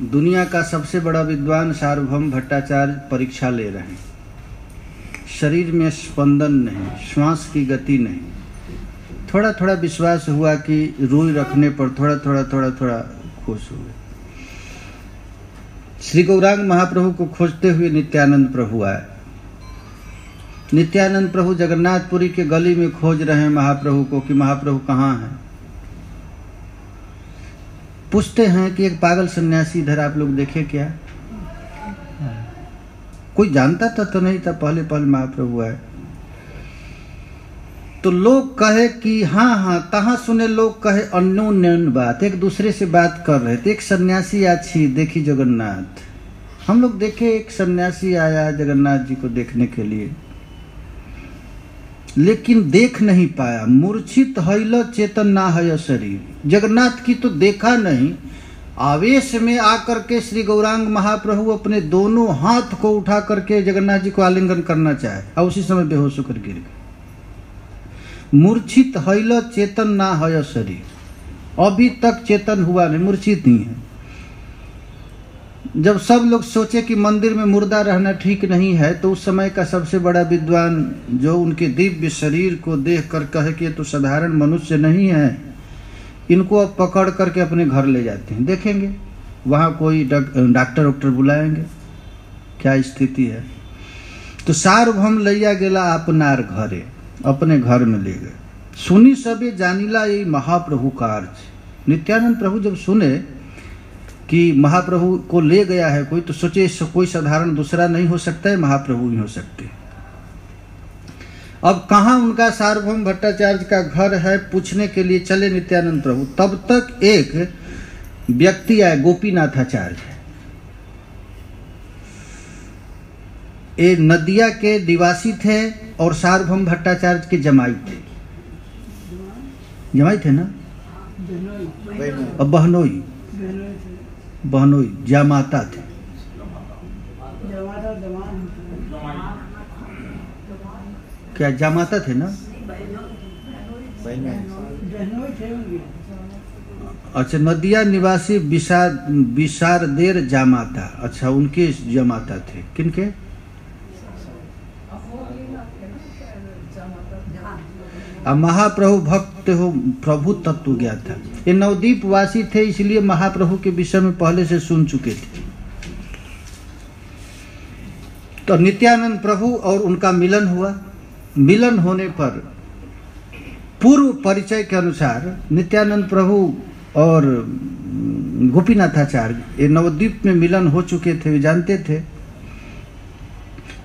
दुनिया का सबसे बड़ा विद्वान सार्वभौम भट्टाचार्य परीक्षा ले रहे हैं। शरीर में स्पंदन नहीं, श्वास की गति नहीं। थोड़ा थोड़ा विश्वास हुआ कि रुई रखने पर थोड़ा थोड़ा खुश हुए। श्री गौरांग महाप्रभु को खोजते हुए नित्यानंद प्रभु आए। नित्यानंद प्रभु जगन्नाथपुरी के गली में खोज रहे हैं महाप्रभु को कि महाप्रभु कहाँ हैं। पूछते हैं कि एक पागल सन्यासी इधर आप लोग देखे क्या। कोई जानता था तो नहीं था, पहले महाप्रभु आए। तो लोग कहे कि हाँ तहाँ सुने लोग कहे अन्योन्य बात, एक दूसरे से बात कर रहे थे। एक सन्यासी आछी देखी जगन्नाथ। हम लोग देखे एक सन्यासी आया जगन्नाथ जी को देखने के लिए, लेकिन देख नहीं पाया। मूर्छित हईल चेतन ना है शरीर। जगन्नाथ की तो देखा नहीं। आवेश में आकर के श्री गौरांग महाप्रभु अपने दोनों हाथ को उठा करके जगन्नाथ जी को आलिंगन करना चाहे और उसी समय बेहोश होकर गिर गए। मूर्छित हईल चेतन ना है शरीर। अभी तक चेतन हुआ नहीं, मूर्छित ही है। जब सब लोग सोचे कि मंदिर में मुर्दा रहना ठीक नहीं है, तो उस समय का सबसे बड़ा विद्वान जो उनके दिव्य शरीर को देख कर कहे कि ये तो साधारण मनुष्य नहीं है, इनको अब पकड़ करके अपने घर ले जाते हैं, देखेंगे वहाँ कोई डॉक्टर बुलाएंगे, क्या स्थिति है। तो सार्वभौम लैया गेला अपनार घरे, अपने घर में ले गए। सुनी सबे जानिला यही महाप्रभु कार्य। नित्यानंद प्रभु जब सुने कि महाप्रभु को ले गया है कोई, तो सोचे कोई साधारण दूसरा नहीं हो सकता है, महाप्रभु ही हो सकते। अब कहाँ उनका सार्वभौम भट्टाचार्य का घर है पूछने के लिए चले नित्यानंद प्रभु। तब तक एक व्यक्ति आए, गोपीनाथाचार्य, ये नदिया के निवासी थे और सार्वभौम भट्टाचार्य के जमाई थे। जमाई थे ना, अब बहनोई जामाता थे। क्या जामाता थे ना? अच्छा, नदिया निवासी विशारदेर जामाता, अच्छा उनके जमाता थे। किनके? महाप्रभु भक्त हो, प्रभु तत्व ज्ञात था। ये नवद्वीप वासी थे, इसलिए महाप्रभु के विषय में पहले से सुन चुके थे। तो नित्यानंद प्रभु और उनका मिलन हुआ। मिलन होने पर पूर्व परिचय के अनुसार नित्यानंद प्रभु और गोपीनाथाचार्य ये नवद्वीप में मिलन हो चुके थे, वे जानते थे।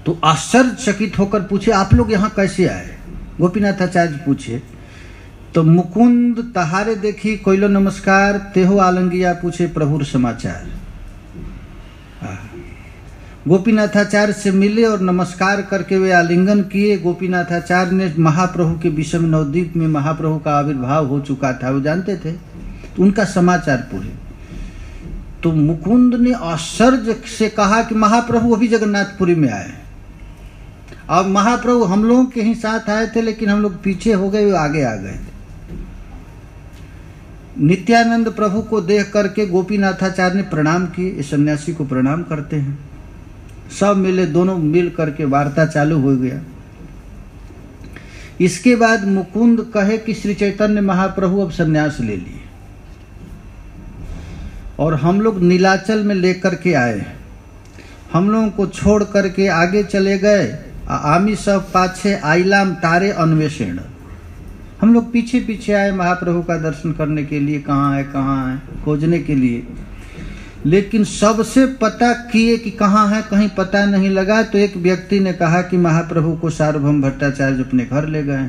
तो आश्चर्यचकित होकर पूछे, आप लोग यहाँ कैसे आए? गोपीनाथाचार्य पूछे तो मुकुंद तहारे देखी कोइलो नमस्कार, तेहो आलंगिया पूछे प्रभुर समाचार। गोपीनाथाचार्य से मिले और नमस्कार करके वे आलिंगन किए। गोपीनाथाचार्य ने महाप्रभु के विषय में, नवद्वीप में महाप्रभु का आविर्भाव हो चुका था, वो जानते थे, तो उनका समाचार पूछे। तो मुकुंद ने आश्चर्य से कहा कि महाप्रभु अभी जगन्नाथपुरी में आए। अब महाप्रभु हम लोगों के ही साथ आए थे, लेकिन हम लोग पीछे हो गए, वो आगे आ गए थे। नित्यानंद प्रभु को देख करके गोपीनाथाचार्य ने प्रणाम किए। इस सन्यासी को प्रणाम करते हैं। सब मिले, दोनों मिल करके वार्ता चालू हो गया। इसके बाद मुकुंद कहे कि श्री चैतन्य महाप्रभु अब सन्यास ले लिए और हम लोग नीलाचल में लेकर के आए। हम लोगों को छोड़ करके आगे चले गए। आमी सब पाछे आइलाम तारे अन्वेषण, हम लोग पीछे पीछे आए महाप्रभु का दर्शन करने के लिए, कहाँ है खोजने के लिए। लेकिन सबसे पता किए कि कहाँ है, कहीं पता नहीं लगा। तो एक व्यक्ति ने कहा कि महाप्रभु को सार्वभौम भट्टाचार्य अपने घर ले गए।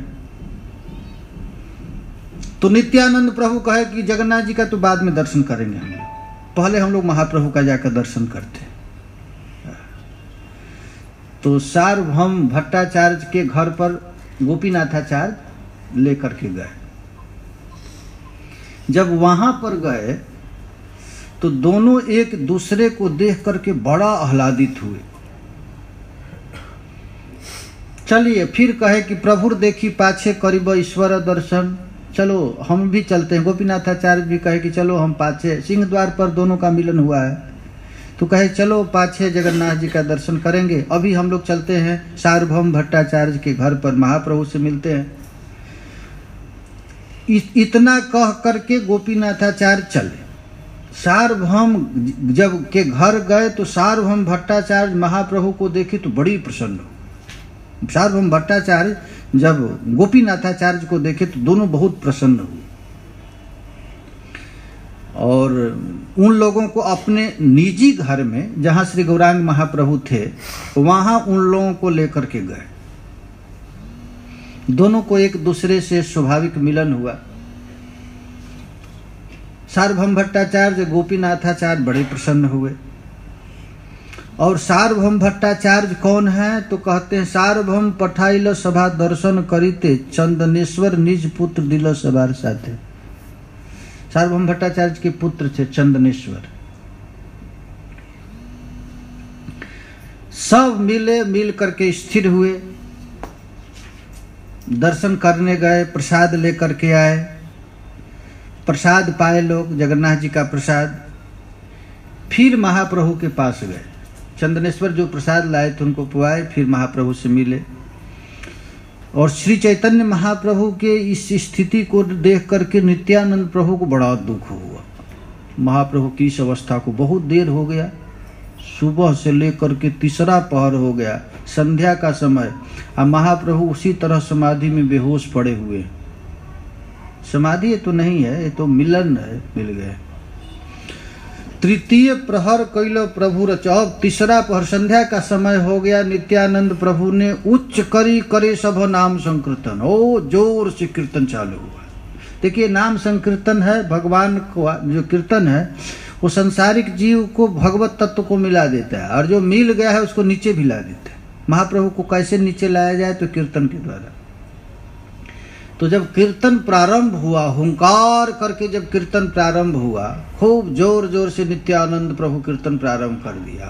तो नित्यानंद प्रभु कहे कि जगन्नाथ जी का तो बाद में दर्शन करेंगे, हम पहले हम लोग महाप्रभु का जाकर दर्शन करते। तो सार्वभौम भट्टाचार्य के घर पर गोपीनाथाचार्य लेकर के गए। जब वहां पर गए तो दोनों एक दूसरे को देख करके बड़ा आह्लादित हुए। चलिए फिर कहे कि प्रभुर देखी पाछे करीब ईश्वर दर्शन, चलो हम भी चलते हैं। गोपीनाथाचार्य भी कहे कि चलो हम पाछे, सिंह द्वार पर दोनों का मिलन हुआ है, तो कहे चलो पाछे जगन्नाथ जी का दर्शन करेंगे। अभी हम लोग चलते हैं सार्वभौम भट्टाचार्य के घर पर, महाप्रभु से मिलते हैं। इतना कह करके गोपीनाथाचार्य चले। सार्वभौम जब के घर गए तो सार्वभौम भट्टाचार्य महाप्रभु को देखे तो बड़ी प्रसन्न हो। सार्वभौम भट्टाचार्य जब गोपीनाथाचार्य को देखे तो दोनों बहुत प्रसन्न हुए और उन लोगों को अपने निजी घर में, जहां श्री गौरांग महाप्रभु थे, वहां उन लोगों को लेकर के गए। दोनों को एक दूसरे से स्वाभाविक मिलन हुआ। सार्वभौम भट्टाचार्य गोपीनाथाचार्य बड़े प्रसन्न हुए। और सार्वभौम भट्टाचार्य कौन है? तो कहते हैं सार्वभौम पठाइल सभा दर्शन करिते, चंदनेश्वर निज पुत्र दिल सभार साथे। सार्वभौम भट्टाचार्य के पुत्र थे चंदनेश्वर। सब मिले, मिल करके स्थिर हुए, दर्शन करने गए, प्रसाद लेकर के आए। प्रसाद पाए लोग, जगन्नाथ जी का प्रसाद। फिर महाप्रभु के पास गए, चंदनेश्वर जो प्रसाद लाए थे उनको पुआए, फिर महाप्रभु से मिले। और श्री चैतन्य महाप्रभु के इस स्थिति को देख करके नित्यानंद प्रभु को बड़ा दुख हुआ। महाप्रभु की इस अवस्था को, बहुत देर हो गया, सुबह से लेकर के तीसरा पहर हो गया, संध्या का समय, और महाप्रभु उसी तरह समाधि में बेहोश पड़े हुए। समाधि ये तो नहीं है, ये तो मिलन है, मिल गए। तृतीय प्रहर कैलो प्रभु रच। अब तीसरा प्रहर संध्या का समय हो गया। नित्यानंद प्रभु ने उच्च करी करे सब नाम संकीर्तन। ओ जोर से कीर्तन चालू हुआ। देखिए नाम संकीर्तन है भगवान को, जो कीर्तन है वो संसारिक जीव को भगवत तत्व को मिला देता है, और जो मिल गया है उसको नीचे भी ला देता है। महाप्रभु को कैसे नीचे लाया जाए? तो कीर्तन के द्वारा। तो जब कीर्तन प्रारंभ हुआ, हुंकार करके जब कीर्तन प्रारंभ हुआ, खूब जोर जोर से नित्यानंद प्रभु कीर्तन प्रारंभ कर दिया।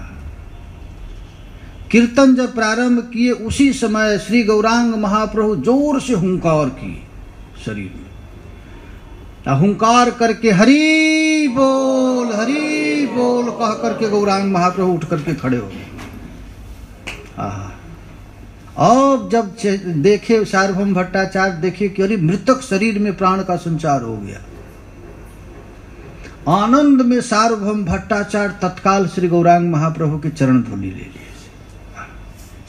कीर्तन जब प्रारंभ किए उसी समय श्री गौरांग महाप्रभु जोर से हुंकार किए शरीर में। हुंकार करके हरि बोल कह करके गौरांग महाप्रभु उठ करके खड़े हो गए। अब जब देखे सार्वभौम भट्टाचार्य, देखे कि अरे मृतक शरीर में प्राण का संचार हो गया। आनंद में सार्वभौम भट्टाचार्य तत्काल श्री गौरांग महाप्रभु के चरण धूलि ले लिए।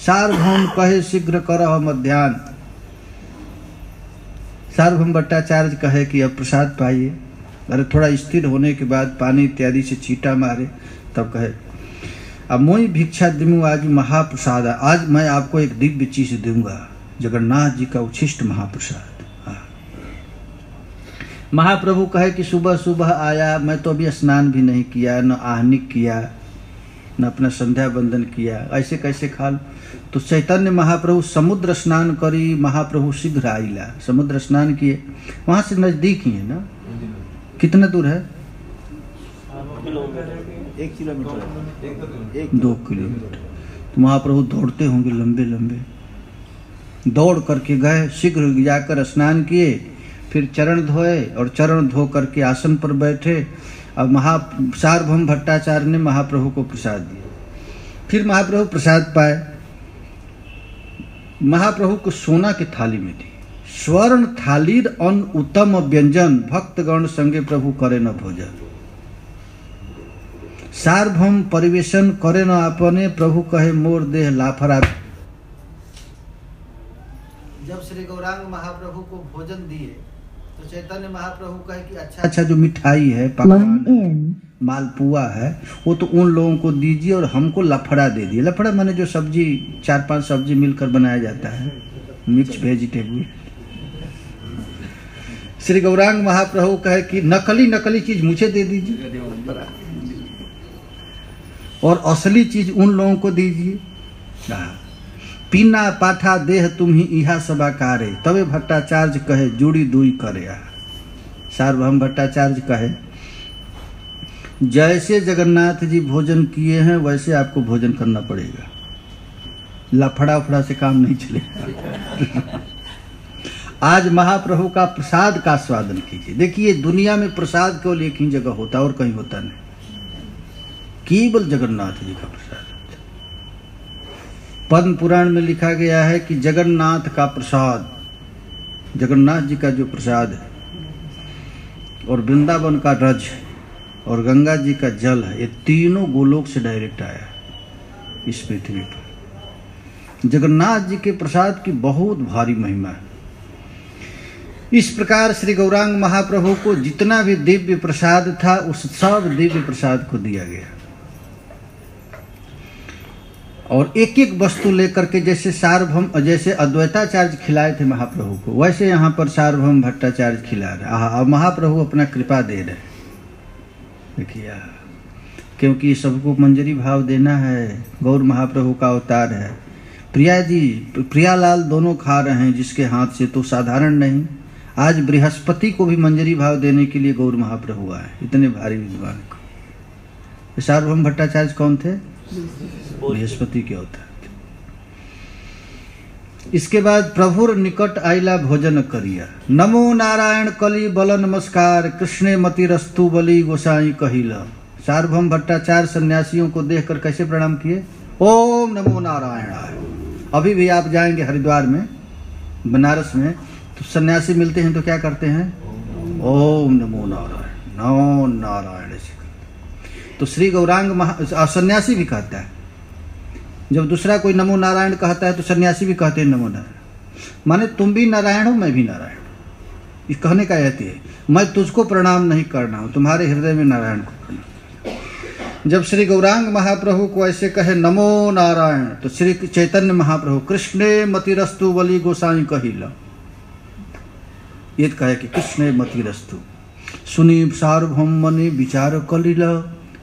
सार्वभौम कहे शीघ्र करह मध्याह्न। सार्वभौम भट्टाचार्य कहे कि अब प्रसाद पाइए। अरे थोड़ा स्थिर होने के बाद पानी इत्यादि से छींटा मारे, तब कहे अब मोई भिक्षा दिमु आज महाप्रसाद। आज मैं आपको एक दिव्य चीज दूंगा, जगन्नाथ जी का उच्छिष्ट महाप्रसाद। महाप्रभु कहे कि सुबह सुबह आया, मैं तो अभी स्नान भी नहीं किया, न आहनिक किया, न अपना संध्या बंदन किया, ऐसे कैसे खा लूं? तो चैतन्य महाप्रभु समुद्र स्नान करी, महाप्रभु शीघ्र आइला। समुद्र स्नान किए, वहां से नजदीक ही है ना, कितना दूर है? 1 किलोमीटर, 2 किलोमीटर। तो महाप्रभु दौड़ते होंगे, लंबे लंबे दौड़ करके गए, शीघ्र जाकर स्नान किए, फिर चरण धोए और चरण धो करके आसन पर बैठे। अब सार्वभौम भट्टाचार्य ने महाप्रभु को प्रसाद दिया। फिर महाप्रभु प्रसाद पाए। महाप्रभु को सोना की थाली में दी। स्वर्ण थालीर अन्न उत्तम व्यंजन, भक्तगण संगे प्रभु करे न भोजन। सार्वभौम परिवेशन करे न आपने, प्रभु कहे मोर देह लाफरा। जब श्री गौरांग महाप्रभु को भोजन दिए तो चैतन्य महाप्रभु कहे कि अच्छा जो मिठाई है, पकवान है, मालपुआ है, वो तो उन लोगों को दीजिए और हमको लफड़ा दे दिए। लफड़ा माने जो सब्जी 4-5 सब्जी मिलकर बनाया जाता है, मिक्स वेजिटेबल। श्री गौरांग महाप्रभु कहे कि नकली चीज मुझे दे दीजिए और असली चीज उन लोगों को दीजिए। पीना पाठा देह तुम ही इहा सबाकारे, तबे भट्टाचार्य कहे जुड़ी दुई करे। सार्वभौम भट्टाचार्य कहे जैसे जगन्नाथ जी भोजन किए हैं वैसे आपको भोजन करना पड़ेगा, लफड़ा उफड़ा से काम नहीं चलेगा। आज महाप्रभु का प्रसाद का स्वादन कीजिए। देखिए दुनिया में प्रसाद केवल एक ही जगह होता है और कहीं होता नहीं, केवल जगन्नाथ जी का प्रसाद। पद्म पुराण में लिखा गया है कि जगन्नाथ का प्रसाद, जगन्नाथ जी का जो प्रसाद है और वृंदावन का रज और गंगा जी का जल है, ये तीनों गोलोक से डायरेक्ट आया है इस पृथ्वी पर। जगन्नाथ जी के प्रसाद की बहुत भारी महिमा है। इस प्रकार श्री गौरांग महाप्रभु को जितना भी दिव्य प्रसाद था उस सब दिव्य प्रसाद को दिया गया और एक एक वस्तु लेकर के, जैसे सार्वभौम, जैसे अद्वैताचार्य खिलाए थे महाप्रभु को, वैसे यहाँ पर सार्वभौम भट्टाचार्य खिला रहे। अब महाप्रभु अपना कृपा दे रहे। देखिए, क्योंकि सबको मंजरी भाव देना है, गौर महाप्रभु का अवतार है। प्रिया जी, प्रियालाल दोनों खा रहे हैं जिसके हाथ से, तो साधारण नहीं। आज बृहस्पति को भी मंजरी भाव देने के लिए गौर महाप्रभु आए, इतने भारी विद्वान को। सार्वभौम भट्टाचार्य कौन थे? बृहस्पति के अवतार थे। इसके बाद प्रभुर निकट आइला भोजन करिया, नमो नारायण कली बल नमस्कार, कृष्णे मति रस्तु बलि गोसाई कहिला। सार्वभौम भट्टाचार्य सन्यासियों को देखकर कैसे प्रणाम किए? ओम नमो नारायण। अभी भी आप जाएंगे हरिद्वार में, बनारस में, तो सन्यासी मिलते हैं तो क्या करते हैं? ओम नमो नारायण, नमो नारायण ऐसे करते। तो श्री गौरांग सन्यासी भी कहता है, जब दूसरा कोई नमो नारायण कहता है तो सन्यासी भी कहते हैं नमो नारायण। माने तुम भी नारायण हो, मैं भी नारायण हूं। इस कहने का यह है, मैं तुझको प्रणाम नहीं करना हूं, तुम्हारे हृदय में नारायण को करना। जब श्री गौरांग महाप्रभु को ऐसे कहे नमो नारायण, तो श्री चैतन्य महाप्रभु कृष्णे मतिरस्तु बलि गोसाई कहिला, ये कहे कि कृष्णे मतिरस्तु सुनी सार्वभौम मनि विचार कलिला,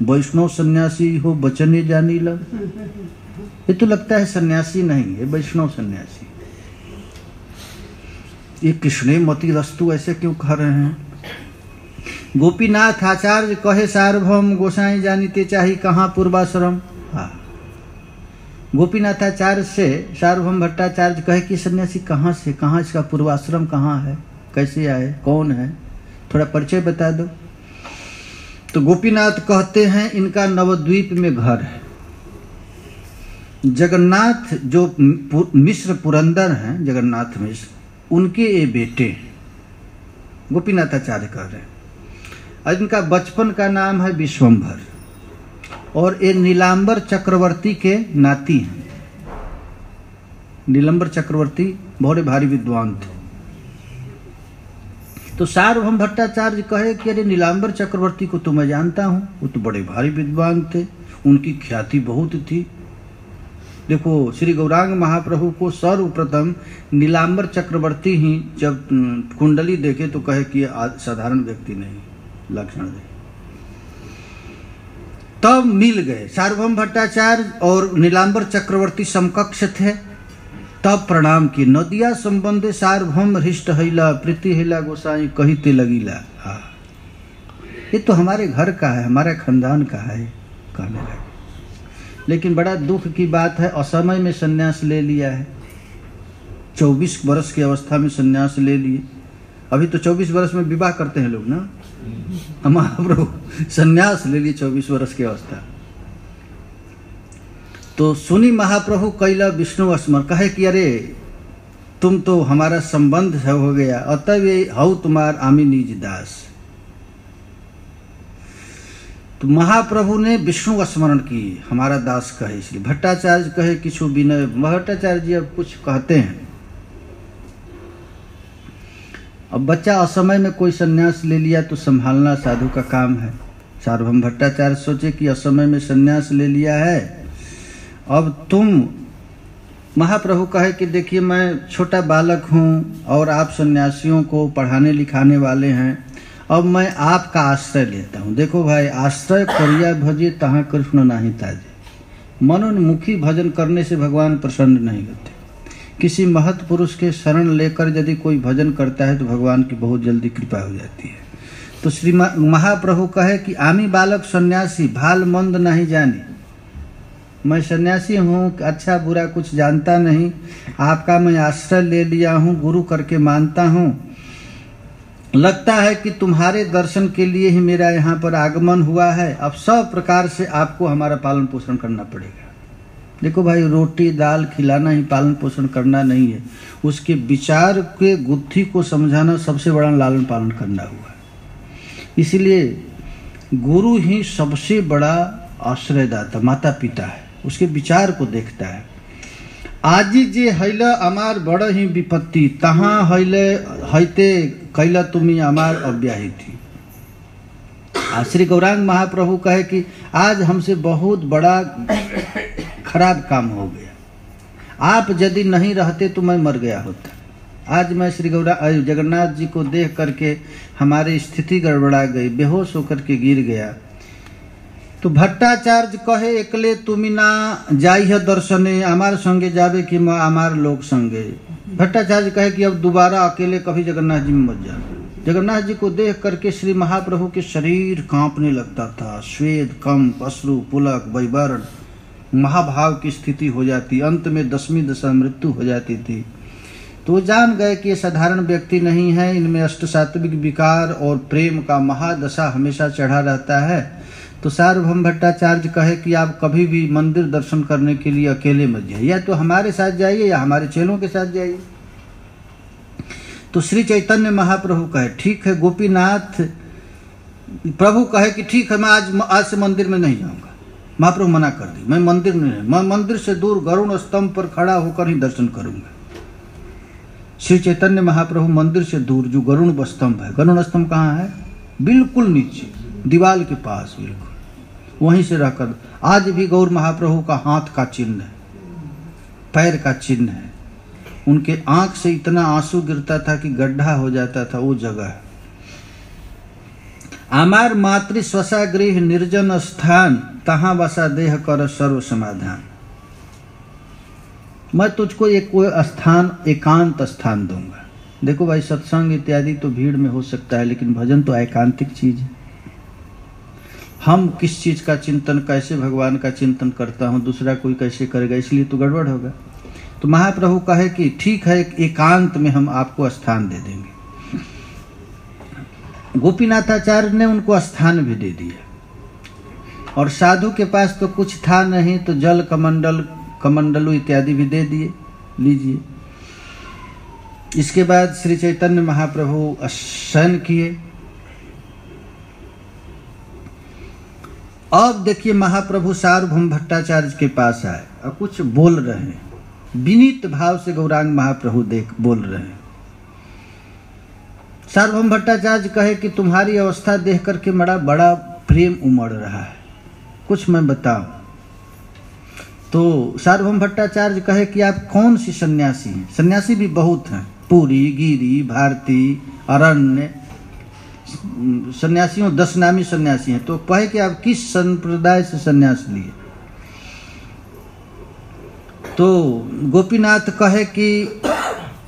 वैष्णव सन्यासी हो बचने जानीला। ये तो लगता है सन्यासी नहीं है, वैष्णव सन्यासी। ये कृष्णे मतिरस्तु ऐसे क्यों कह रहे हैं? गोपीनाथ आचार्य कहे सार्वभौम गोसाई जानीते चाही कहाँ पूर्वाश्रम। हाँ, गोपीनाथ आचार्य से सार्वभौम भट्टाचार्य कहे कि सन्यासी कहाँ से, कहाँ इसका पूर्वाश्रम कहाँ है, कैसे आए, कौन है, थोड़ा परिचय बता दो। तो गोपीनाथ कहते हैं इनका नवद्वीप में घर है। जगन्नाथ जो मिश्र पुरंदर हैं, जगन्नाथ मिश्र, उनके ये बेटे गोपीनाथ आचार्य कह रहे हैं। और इनका बचपन का नाम है विश्वम्भर, और ये नीलांबर चक्रवर्ती के नाती हैं। नीलांबर चक्रवर्ती बहुत भारी विद्वान थे। तो सार्वभौम भट्टाचार्य कहे कि अरे नीलांबर चक्रवर्ती को तो मैं जानता हूँ, वो तो बड़े भारी विद्वान थे, उनकी ख्याति बहुत थी। देखो, श्री गौरांग महाप्रभु को सर्वप्रथम नीलांबर चक्रवर्ती ही जब कुंडली देखे तो कहे कि साधारण व्यक्ति नहीं, लक्षण दे। तब मिल गए सार्वभौम भट्टाचार्य और नीलांबर चक्रवर्ती समकक्ष थे। तब प्रणाम की, नदिया संबंधे सार्वभौम हृष्ट हैला, प्रीति हैला गोसाई कहिते लगीला। हाँ, ये तो हमारे घर का है, हमारे खानदान का है, कहने लगे। लेकिन बड़ा दुख की बात है, असमय में संन्यास ले लिया है। 24 वर्ष की अवस्था में संन्यास ले लिए। अभी तो 24 वर्ष में विवाह करते हैं लोग ना, महाप्रभु संन्यास ले लिए 24 वर्ष की अवस्था। तो सुनी महाप्रभु कैला विष्णु स्मर, कहे कि अरे तुम तो हमारा संबंध हो गया, अतः ये हऊ तुम्हार आमी निज दास। तो महाप्रभु ने विष्णु स्मरण की, हमारा दास कहे, इसलिए भट्टाचार्य कहे किछु विनय। भट्टाचार्य जी अब कुछ कहते हैं। अब बच्चा असमय में कोई संन्यास ले लिया तो संभालना साधु का काम है। सार्वभौम भट्टाचार्य सोचे कि असमय में संन्यास ले लिया है, अब तुम, महाप्रभु कहे कि देखिए मैं छोटा बालक हूँ और आप सन्यासियों को पढ़ाने लिखाने वाले हैं, अब मैं आपका आश्रय लेता हूँ। देखो भाई, आश्रय करिया भजे तहाँ कृष्ण नाही ताजे। मनोन्मुखी भजन करने से भगवान प्रसन्न नहीं होते। किसी महत् पुरुष के शरण लेकर यदि कोई भजन करता है तो भगवान की बहुत जल्दी कृपा हो जाती है। तो श्री महाप्रभु कहे कि आमी बालक सन्यासी भाल मंद नहीं जानी। मैं सन्यासी हूँ, अच्छा बुरा कुछ जानता नहीं, आपका मैं आश्रय ले लिया हूँ, गुरु करके मानता हूँ। लगता है कि तुम्हारे दर्शन के लिए ही मेरा यहाँ पर आगमन हुआ है। अब सब प्रकार से आपको हमारा पालन पोषण करना पड़ेगा। देखो भाई, रोटी दाल खिलाना ही पालन पोषण करना नहीं है, उसके विचार के गुत्थी को समझाना सबसे बड़ा लालन पालन करना हुआ। इसलिए गुरु ही सबसे बड़ा आश्रयदाता, माता पिता है, उसके विचार को देखता है। आजी जे हैला अमार बड़ ही विपत्ति, तहाँ हैले हैते कैला तुम्ही अमार अव्याही थी। श्री गौरांग महाप्रभु कहे कि आज हमसे बहुत बड़ा खराब काम हो गया, आप यदि नहीं रहते तो मैं मर गया होता। आज मैं श्री जगन्नाथ जी को देख करके हमारी स्थिति गड़बड़ा गई, बेहोश होकर के गिर गया। तो भट्टाचार्य कहे एकले तुमी ना जाइए दर्शने, हमारे संगे जावे कि हमारे लोग संगे। भट्टाचार्य कहे कि अब दोबारा अकेले कभी जगन्नाथ जी में मत जाओ। जगन्नाथ जी को देख करके श्री महाप्रभु के शरीर कांपने लगता था, श्वेत कंप अश्रु पुलक वैवर्ण महाभाव की स्थिति हो जाती, अंत में 10वीं दशा मृत्यु हो जाती थी। तो जान गए कि ये साधारण व्यक्ति नहीं है, इनमें अष्ट सात्विक विकार और प्रेम का महादशा हमेशा चढ़ा रहता है। तो सार्वभौम भट्टाचार्य कहे कि आप कभी भी मंदिर दर्शन करने के लिए अकेले मत जाइए, या तो हमारे साथ जाइए या हमारे चेलों के साथ जाइए। तो श्री चैतन्य महाप्रभु कहे ठीक है। गोपीनाथ प्रभु कहे कि ठीक है, मैं आज से मंदिर में नहीं जाऊंगा। महाप्रभु मना कर दी, मैं मंदिर में नहीं, मैं मंदिर से दूर गरुड़ स्तंभ पर खड़ा होकर ही दर्शन करूंगा। श्री चैतन्य महाप्रभु मंदिर से दूर जो गरुड़ स्तंभ है, गरुड़ स्तंभ कहाँ है? बिल्कुल नीचे दीवार के पास, बिल्कुल वहीं से रहकर। आज भी गौर महाप्रभु का हाथ का चिन्ह है, पैर का चिन्ह है। उनके आंख से इतना आंसू गिरता था कि गड्ढा हो जाता था, वो जगह है। आमार मातृ स्वसा गृह निर्जन स्थान, तहां बसा देह कर सर्व समाधान। मैं तुझको एक स्थान, एकांत स्थान दूंगा। देखो भाई, सत्संग इत्यादि तो भीड़ में हो सकता है, लेकिन भजन तो एकांतिक चीज है। हम किस चीज का चिंतन, कैसे भगवान का चिंतन करता हूं, दूसरा कोई कैसे करेगा, इसलिए तो गड़बड़ होगा। तो महाप्रभु कहे कि ठीक है, एकांत में हम आपको स्थान दे देंगे। गोपीनाथाचार्य ने उनको स्थान भी दे दिया, और साधु के पास तो कुछ था नहीं, तो जल कमंडलू इत्यादि भी दे दिए, लीजिए। इसके बाद श्री चैतन्य महाप्रभु शयन किए। अब देखिए, महाप्रभु सार्वभौम भट्टाचार्य के पास आए और कुछ बोल रहे हैं, विनीत भाव से गौरांग महाप्रभु बोल रहे हैं। सार्वभौम भट्टाचार्य कहे कि तुम्हारी अवस्था देख करके बड़ा प्रेम उमड़ रहा है, कुछ मैं बताऊं। तो सार्वभौम भट्टाचार्य कहे कि आप कौन सी सन्यासी हैं? सन्यासी भी बहुत हैं, पुरी, गिरी, भारती, अरण्य सन्यासियों, 10 नामी सन्यासी हैं। तो कहे कि आप किस संप्रदाय से सन्यास लिए? तो गोपीनाथ कहे कि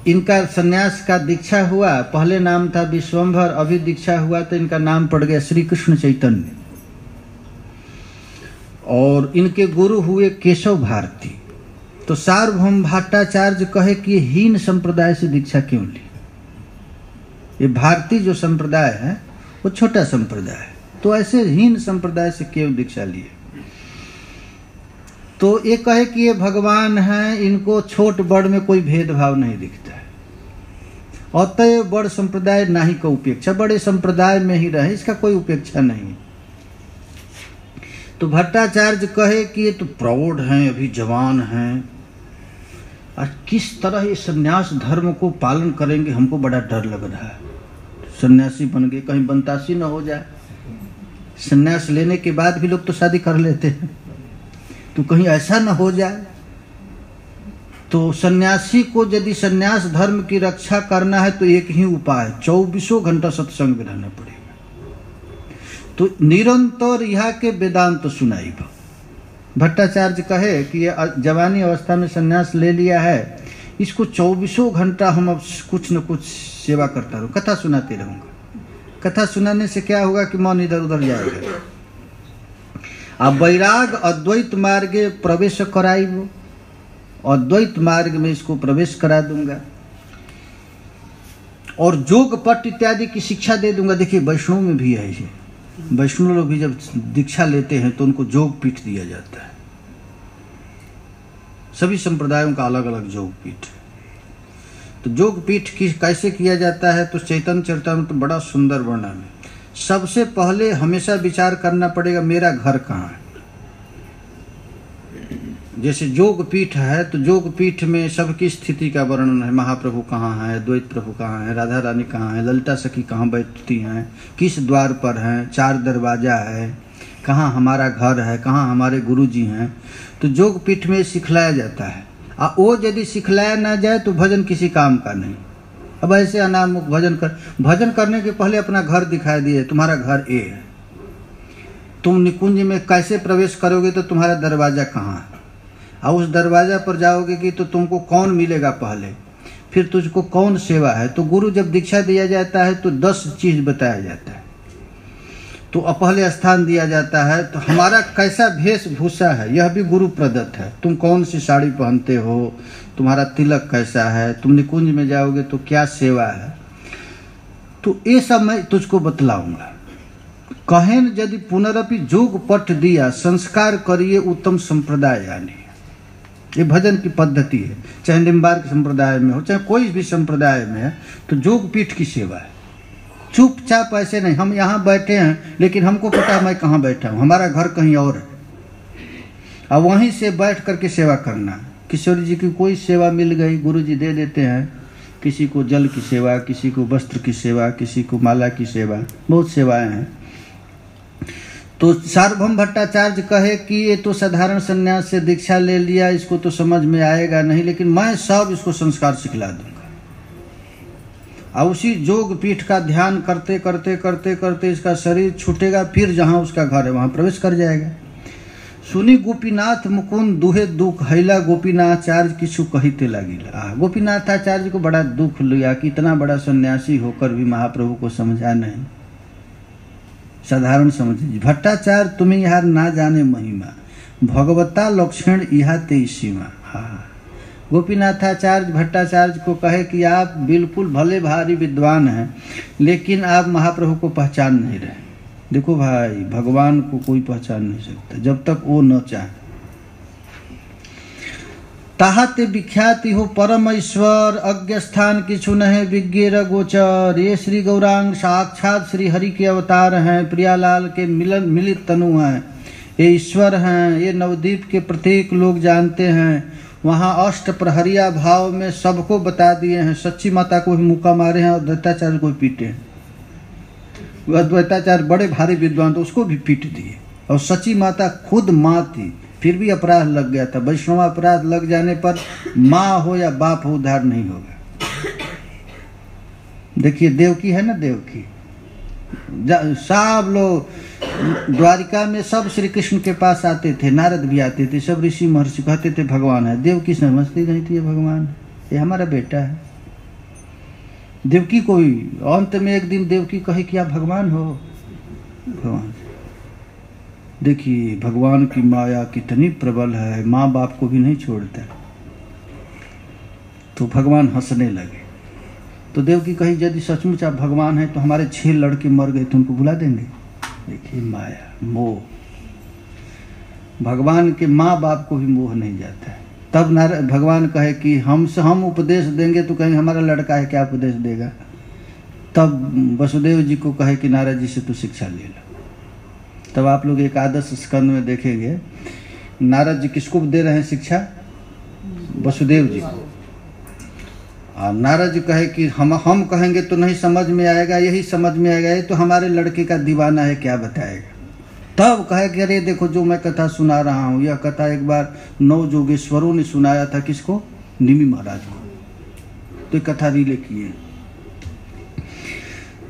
इनका सन्यास का दीक्षा हुआ, पहले नाम था विश्वंभर, अभी दीक्षा हुआ तो इनका नाम पड़ गया श्री कृष्ण चैतन्य, और इनके गुरु हुए केशव भारती। तो सार्वभौम भट्टाचार्य कहे कि हीन संप्रदाय से दीक्षा क्यों ली? ये भारती जो संप्रदाय है वो छोटा संप्रदाय है, तो ऐसे हीन संप्रदाय से क्यों दीक्षा लिए? तो ये कहे कि ये भगवान हैं, इनको छोट बड़ में कोई भेदभाव नहीं दिखता है, अतएव बड़ संप्रदाय नहीं का उपेक्षा, बड़े संप्रदाय में ही रहे, इसका कोई उपेक्षा नहीं। तो भट्टाचार्य कहे कि ये तो प्रौढ़ हैं, अभी जवान हैं, और किस तरह ये सन्यास धर्म को पालन करेंगे, हमको बड़ा डर लग रहा है। सन्यासी बन गए, कहीं बनतासी न हो जाए। सन्यास लेने के बाद भी लोग तो शादी कर लेते हैं, तो कहीं ऐसा न हो जाए। तो सन्यासी को यदि सन्यास धर्म की रक्षा करना है तो एक ही उपाय, 24 घंटा सत्संग में रहना पड़ेगा। तो निरंतर यहाँ के वेदांत सुनाई। भट्टाचार्य कहे कि ये जवानी अवस्था में सन्यास ले लिया है, इसको 24 घंटा हम अब कुछ न कुछ सेवा करता रहूं, कथा सुनाते रहूंगा। कथा सुनाने से क्या होगा कि मन इधर उधर जाएगा। अब वैराग अद्वैत मार्ग प्रवेश कराई, वो अद्वैत मार्ग में इसको प्रवेश करा दूंगा, और जोग पट इत्यादि की शिक्षा दे दूंगा। देखिए वैष्णव में भी है ये, वैष्णव लोग भी जब दीक्षा लेते हैं तो उनको जोग पीठ दिया जाता है। सभी संप्रदायों का अलग अलग जोग पीठ। तो जोग पीठ की कैसे किया जाता है, तो चैतन्य चरितामृत तो बड़ा सुंदर वर्णन है। सबसे पहले हमेशा विचार करना पड़ेगा मेरा घर कहाँ है। जैसे जोग पीठ है तो जोग पीठ में सबकी स्थिति का वर्णन है, महाप्रभु कहाँ है, द्वैत प्रभु कहाँ है, राधा रानी कहाँ है, ललिता सखी कहाँ बैठती हैं, किस द्वार पर हैं, 4 दरवाजा है, कहाँ हमारा घर है, कहाँ हमारे गुरु जी हैं। तो जोग पीठ में सिखलाया जाता है। वो यदि सिखलाया ना जाए तो भजन किसी काम का नहीं। अब ऐसे अनामुख भजन करने के पहले अपना घर दिखाई दिए, तुम्हारा घर ए है, तुम निकुंज में कैसे प्रवेश करोगे तो तुम्हारा दरवाजा कहाँ है, और उस दरवाजा पर जाओगे कि तो तुमको कौन मिलेगा पहले, फिर तुझको कौन सेवा है। तो गुरु जब दीक्षा दिया जाता है तो 10 चीज बताया जाता है। तो पहले स्थान दिया जाता है, तो हमारा कैसा वेशभूषा है यह भी गुरु प्रदत्त है। तुम कौन सी साड़ी पहनते हो, तुम्हारा तिलक कैसा है, तुम निकुंज में जाओगे तो क्या सेवा है, तो ये सब मैं तुझको बतलाऊंगा। कहेन यदि पुनरपि जोग पट दिया, संस्कार करिए उत्तम संप्रदाय यानी। ये भजन की पद्धति है, चाहे निम्बार्क संप्रदाय में हो चाहे कोई भी संप्रदाय में है, तो जोग पीठ की सेवा है। चुपचाप ऐसे नहीं, हम यहाँ बैठे हैं लेकिन हमको पता है मैं कहाँ बैठा हूँ, हमारा घर कहीं और है, और वहीं से बैठ करके सेवा करना। किशोरी जी की कोई सेवा मिल गई, गुरु जी दे देते हैं, किसी को जल की सेवा, किसी को वस्त्र की सेवा, किसी को माला की सेवा, बहुत सेवाएं हैं। तो सार्वभौम भट्टाचार्य कहे कि ये तो साधारण सन्यास से दीक्षा ले लिया, इसको तो समझ में आएगा नहीं, लेकिन मैं सब इसको संस्कार सिखला दूंगा। और उसी जोग पीठ का ध्यान करते करते करते करते इसका शरीर छूटेगा, फिर जहाँ उसका घर है वहाँ प्रवेश कर जाएगा। सुनी गोपीनाथ मुकुंद दुहे दुख हैला, गोपीनाथाचार्य किछु कहिते लगिला। गोपीनाथाचार्य को बड़ा दुख लिया कि इतना बड़ा सन्यासी होकर भी महाप्रभु को समझा नहीं, साधारण समझिए। भट्टाचार्य तुम्हें यार ना जाने महिमा, भगवता लक्षण इहा ते सीमा। हाँ, गोपीनाथाचार्य भट्टाचार्य को कहे कि आप बिल्कुल भले भारी विद्वान हैं, लेकिन आप महाप्रभु को पहचान नहीं रहे। देखो भाई, भगवान को कोई पहचान नहीं सकता जब तक वो न चाहे। ताहते विख्याति हो परम ईश्वर, अज्ञ स्थान किछु नहीं विज्ञेर गोचर। ये श्री गौरांग साक्षात श्री हरि के अवतार हैं, प्रियालाल के मिलित तनु हैं, ये ईश्वर हैं, ये नवद्वीप के प्रत्येक लोग जानते हैं। वहाँ अष्ट प्रहरिया भाव में सबको बता दिए हैं। सच्ची माता को भी मुक्का मारे हैं और द्वैताचार्य को भी पीटे हैं। वह द्वैताचार्य बड़े भारी विद्वान तो उसको भी पीट दिए, और सच्ची माता खुद माँ थी फिर भी अपराध लग गया था। वैष्णव अपराध लग जाने पर माँ हो या बाप हो उद्धार नहीं होगा। देखिए देवकी है ना, देवकी सब लोग द्वारिका में सब श्री कृष्ण के पास आते थे, नारद भी आते थे, सब ऋषि महर्षि कहते थे भगवान है। देवकी समझती नहीं थी ये भगवान है, ये हमारा बेटा है। देवकी को भी अंत में एक दिन देवकी कहे कि आप भगवान हो। भगवान देखिए भगवान की माया कितनी प्रबल है, माँ बाप को भी नहीं छोड़ता। तो भगवान हंसने लगे। तो देवकी कही यदि सचमुच आप भगवान हैं तो हमारे 6 लड़के मर गए तो उनको बुला देंगे। देखिए माया, मोह, भगवान के माँ बाप को भी मोह नहीं जाता है। तब भगवान कहे कि हम उपदेश देंगे तो कहेंगे हमारा लड़का है, क्या उपदेश देगा। तब वसुदेव जी को कहे कि नारद जी से तो शिक्षा ले लो। तब आप लोग एकादश स्कंद में देखेंगे नारद जी किसको दे रहे हैं शिक्षा, वसुदेव जी को। और नारद जी कहे कि हम कहेंगे तो नहीं समझ में आएगा, यही समझ में आएगा, ये तो हमारे लड़के का दीवाना है, क्या बताएगा। तब कहे कि अरे देखो जो मैं कथा सुना रहा हूँ, यह कथा एक बार 9 जोगेश्वरों ने सुनाया था। किसको? निमि महाराज को। तो कथा रिले किए।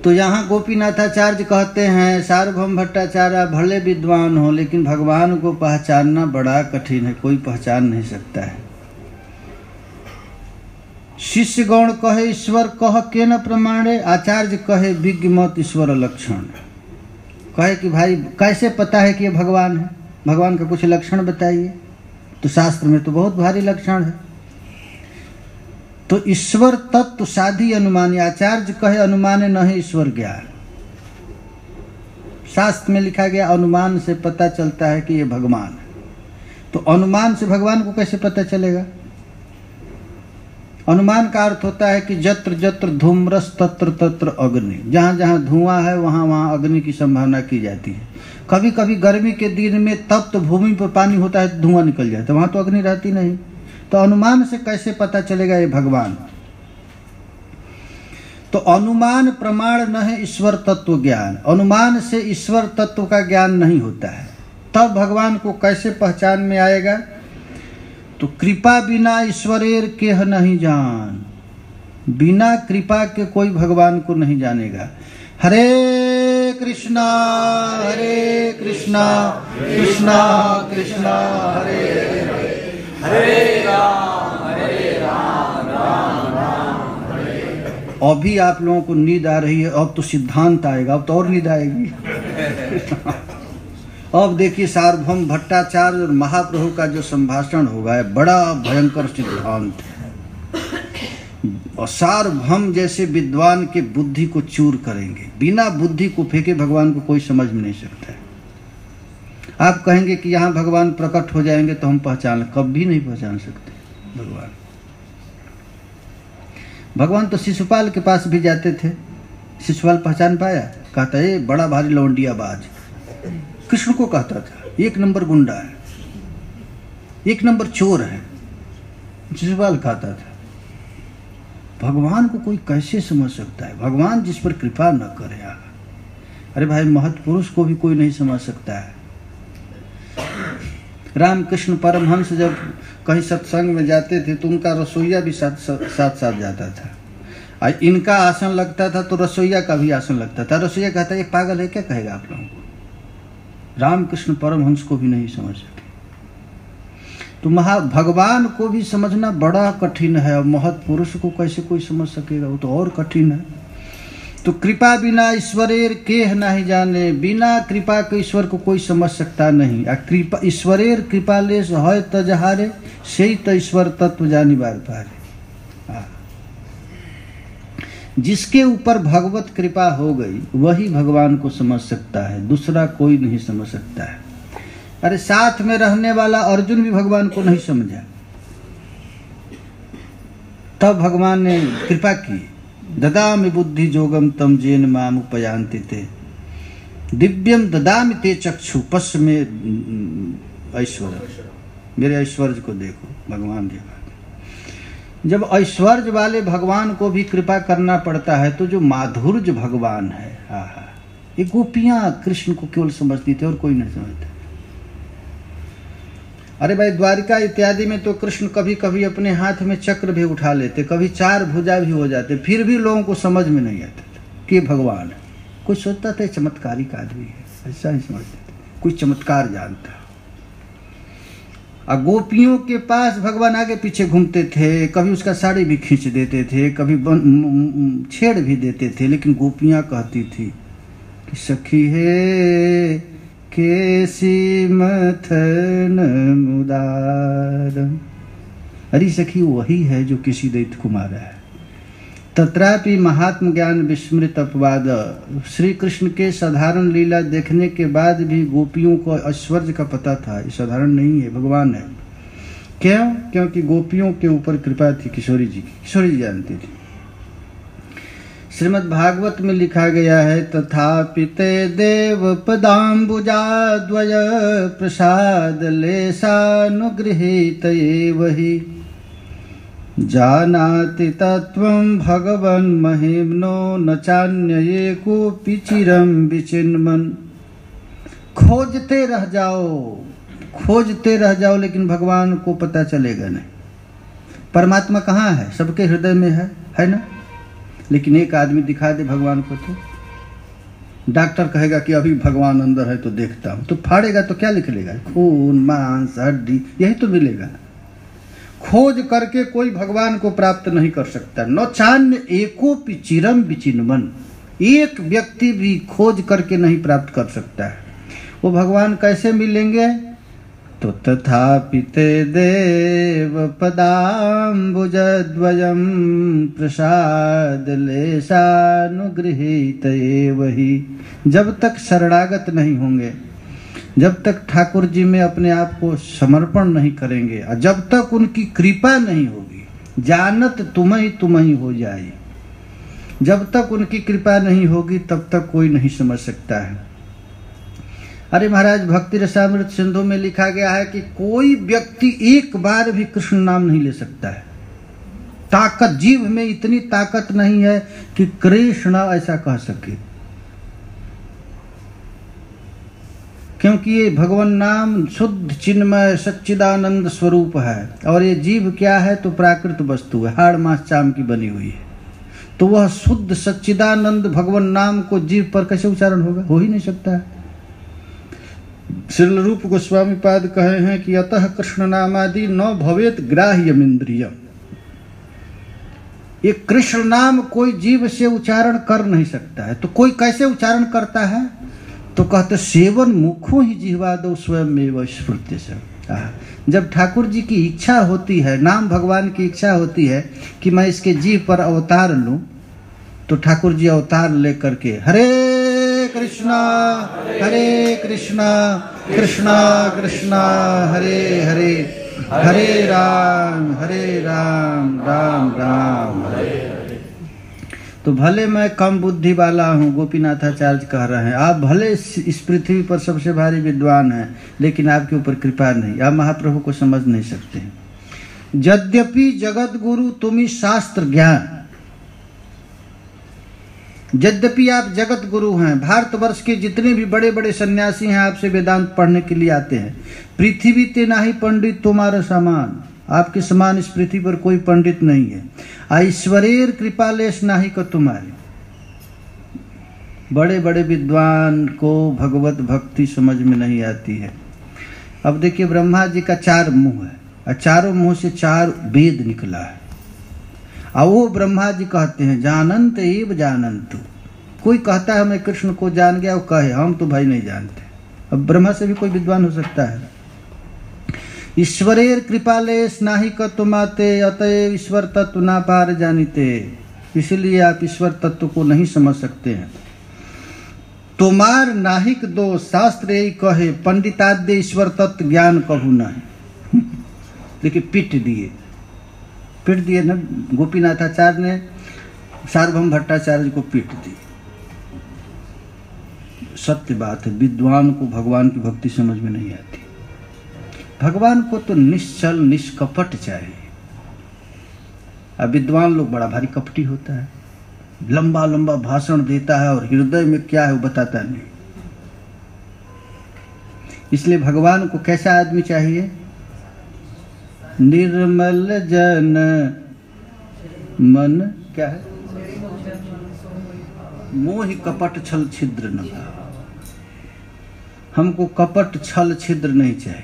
तो यहाँ गोपीनाथाचार्य कहते हैं सार्वभौम भट्टाचार्य भले विद्वान हो, लेकिन भगवान को पहचानना बड़ा कठिन है, कोई पहचान नहीं सकता है। शिष्य गौण कहे ईश्वर कह के न प्रमाणे, आचार्य कहे विज्ञ मत ईश्वर लक्षण। कहे कि भाई कैसे पता है कि ये भगवान है, भगवान का कुछ लक्षण बताइए। तो शास्त्र में तो बहुत भारी लक्षण है। तो ईश्वर तत्व साधी अनुमानी, आचार्य कहे अनुमान नहीं ईश्वर ज्ञान। शास्त्र में लिखा गया अनुमान से पता चलता है कि ये भगवान है। तो अनुमान से भगवान को कैसे पता चलेगा? अनुमान का अर्थ होता है कि जत्र जत्र धूम्रस तत्र तत्र अग्नि, जहाँ जहाँ धुआं है वहाँ वहाँ अग्नि की संभावना की जाती है। कभी कभी गर्मी के दिन में तप्त भूमि पर पानी होता है तो धुआं निकल जाता है, वहाँ तो अग्नि रहती नहीं। तो अनुमान से कैसे पता चलेगा ये भगवान? तो अनुमान प्रमाण न है ईश्वर तत्व ज्ञान, अनुमान से ईश्वर तत्व का ज्ञान नहीं होता है। तब भगवान को कैसे पहचान में आएगा? तो कृपा बिना ईश्वरेर के नहीं जान, बिना कृपा के कोई भगवान को नहीं जानेगा। हरे कृष्णा कृष्णा कृष्णा हरे हरे, हरे राम राम राम हरे। अभी आप लोगों को नींद आ रही है, अब तो सिद्धांत आएगा, अब तो और नींद आएगी। अब देखिए सार्वभौम भट्टाचार्य और महाप्रभु का जो संभाषण होगा बड़ा भयंकर सिद्धांत है। और सार्वभौम जैसे विद्वान के बुद्धि को चूर करेंगे। बिना बुद्धि को फेंके भगवान को कोई समझ में नहीं सकता है। आप कहेंगे कि यहाँ भगवान प्रकट हो जाएंगे तो हम पहचान, कभी नहीं पहचान सकते भगवान। भगवान तो शिशुपाल के पास भी जाते थे, शिशुपाल पहचान पाया, कहता है बड़ा भारी लौंडिया बाज। कृष्ण को कहता था 1 नंबर गुंडा है, 1 नंबर चोर है, शिशुपाल कहता था। भगवान को कोई कैसे समझ सकता है? भगवान जिस पर कृपा न करे। अरे भाई, महत् पुरुष को भी कोई नहीं समझ सकता है। रामकृष्ण परमहंस जब कहीं सत्संग में जाते थे तो उनका रसोईया भी साथ साथ जाता था। और इनका आसन लगता था तो रसोईया का भी आसन लगता था। रसोईया कहता, ये पागल है क्या, कहेगा आप लोगों को। रामकृष्ण परमहंस को भी नहीं समझ सके। तो भगवान को भी समझना बड़ा कठिन है, और महत् पुरुष को कैसे कोई समझ सकेगा, वो तो और कठिन है। तो कृपा बिना ईश्वरेर केह नहीं जाने, बिना कृपा के ईश्वर को कोई समझ सकता नहीं। आ कृपा ईश्वरेर कृपालेश है तजहारे, से ही तो ईश्वर तत्व जानी बार पारे। जिसके ऊपर भगवत कृपा हो गई वही भगवान को समझ सकता है, दूसरा कोई नहीं समझ सकता है। अरे साथ में रहने वाला अर्जुन भी भगवान को नहीं समझा, तब भगवान ने कृपा की। ददामि बुद्धि जोगम तम जेन माम उपयांति ते, दिव्यम ददामि ते चक्षु पश्य में ऐश्वर्य, मेरे ऐश्वर्य को देखो। भगवान जी जब ऐश्वर्य वाले भगवान को भी कृपा करना पड़ता है तो जो माधुर्य भगवान है, ये गोपियां कृष्ण को केवल समझती थी और कोई नहीं समझता। अरे भाई, द्वारिका इत्यादि में तो कृष्ण कभी कभी अपने हाथ में चक्र भी उठा लेते, कभी 4 भुजा भी हो जाते, फिर भी लोगों को समझ में नहीं आता था कि भगवान है। कोई सोचता था चमत्कारिक आदमी है, ऐसा ही समझते थे, कोई चमत्कार जानता। और गोपियों के पास भगवान आगे पीछे घूमते थे, कभी उसका साड़ी भी खींच देते थे, कभी छेड़ भी देते थे, लेकिन गोपियां कहती थी कि सखी है केसी मथन मुदार। अरे सखी वही है जो किसी दैत्य को मारा है। तत्रापि महात्म ज्ञान विस्मृत अपवाद, श्री कृष्ण के साधारण लीला देखने के बाद भी गोपियों को ऐश्वर्य का पता था, ये साधारण नहीं है, भगवान है। क्यों? क्योंकि गोपियों के ऊपर कृपा थी किशोरी जी की, किशोरी जी जानती थी। श्रीमद् भागवत में लिखा गया है, तथापि ते देव पदाम्बुजाद्वय प्रसाद लेशानुगृहीत एवहि, जानाति तत्वं भगवन् महिम्नो न चान्य कोऽपि चिरं विचिन्मन्। खोजते रह जाओ, लेकिन भगवान को पता चलेगा नहीं। परमात्मा कहाँ है? सबके हृदय में है ना? लेकिन एक आदमी दिखा दे भगवान को तो डॉक्टर कहेगा कि अभी भगवान अंदर है तो देखता हूं, तो फाड़ेगा तो क्या निकलेगा? खून, मांस, हड्डी, यही तो मिलेगा। खोज करके कोई भगवान को प्राप्त नहीं कर सकता। न चान्य एकोपि चिरम विचिन्मन, एक व्यक्ति भी खोज करके नहीं प्राप्त कर सकता है। वो भगवान कैसे मिलेंगे? तो तथापि ते देव पदाम्बुजद्वयं प्रसाद लेशानुगृहीत एवहि। जब तक शरणागत नहीं होंगे, जब तक ठाकुर जी में अपने आप को समर्पण नहीं करेंगे, और जब तक उनकी कृपा नहीं होगी, जानत तुम्हें हो जाए, जब तक उनकी कृपा नहीं होगी तब तक कोई नहीं समझ सकता है। अरे महाराज, भक्ति रसामृत सिंधु में लिखा गया है कि कोई व्यक्ति एक बार भी कृष्ण नाम नहीं ले सकता है। ताकत, जीव में इतनी ताकत नहीं है कि कृष्ण ऐसा कह सके, क्योंकि ये भगवान नाम शुद्ध चिन्मय सच्चिदानंद स्वरूप है, और ये जीव क्या है? तो प्राकृत वस्तु है, हाड़ मांस चाम की बनी हुई है। तो वह शुद्ध सच्चिदानंद भगवान नाम को जीव पर कैसे उच्चारण होगा? हो ही नहीं सकता है। श्रील रूप गोस्वामी पाद कहे हैं कि अतः कृष्ण नामादि न भवेत ग्राह्यम इंद्रियम। ये कृष्ण नाम कोई जीव से उच्चारण कर नहीं सकता है। तो कोई कैसे उच्चारण करता है? तो कहते सेवन मुखो ही जिह्वादो स्वयं में स्फूर्ति से। जब ठाकुर जी की इच्छा होती है, नाम भगवान की इच्छा होती है कि मैं इसके जीव पर अवतार लूं, तो ठाकुर जी अवतार लेकर के हरे कृष्णा कृष्णा कृष्णा हरे हरे, हरे राम राम राम हरे हरे। तो भले मैं कम बुद्धि वाला हूँ, गोपीनाथाचार्य कह रहे हैं, आप भले इस पृथ्वी पर सबसे भारी विद्वान हैं, लेकिन आपके ऊपर कृपा नहीं, आप महाप्रभु को समझ नहीं सकते। यद्यपि जगत गुरु तुम्ही शास्त्र ज्ञान, यद्यपि आप जगत गुरु हैं, भारतवर्ष के जितने भी बड़े बड़े सन्यासी हैं आपसे वेदांत पढ़ने के लिए आते हैं। पृथ्वी ते नाही पंडित तुम्हारा समान, आपके समान इस पृथ्वी पर कोई पंडित नहीं है। ऐश्वर्य कृपालेश नाही का तुम्हारे, बड़े बड़े विद्वान को भगवत भक्ति समझ में नहीं आती है। अब देखिए ब्रह्मा जी का 4 मुंह है और चारों मुंह से 4 वेद निकला है, और वो ब्रह्मा जी कहते हैं जानंत एव जानंतु। कोई कहता है मैं कृष्ण को जान गया, वो कहे हम तो भाई नहीं जानते। अब ब्रह्मा से भी कोई विद्वान हो सकता है। ईश्वरेर कृपालेश नाही कतुमाते अतएव ईश्वर तत्व ना पार जानिते, इसलिए आप ईश्वर तत्व को नहीं समझ सकते हैं। तुम्हार नाहिक दो शास्त्र यही कहे, पंडिताद्य ईश्वर तत्व ज्ञान कहू नहीं। देखिए पीट दिए ना गोपीनाथाचार्य ने सार्वभौम भट्टाचार्य को पीट दी। सत्य बात है, विद्वान को भगवान की भक्ति समझ में नहीं आती। भगवान को तो निश्चल निष्कपट चाहिए। अब विद्वान लोग बड़ा भारी कपटी होता है, लंबा लंबा भाषण देता है और हृदय में क्या है वो बताता नहीं। इसलिए भगवान को कैसा आदमी चाहिए? निर्मल जन मन क्या है, मोह कपट छल छिद्र न। हमको कपट छल छिद्र नहीं चाहिए,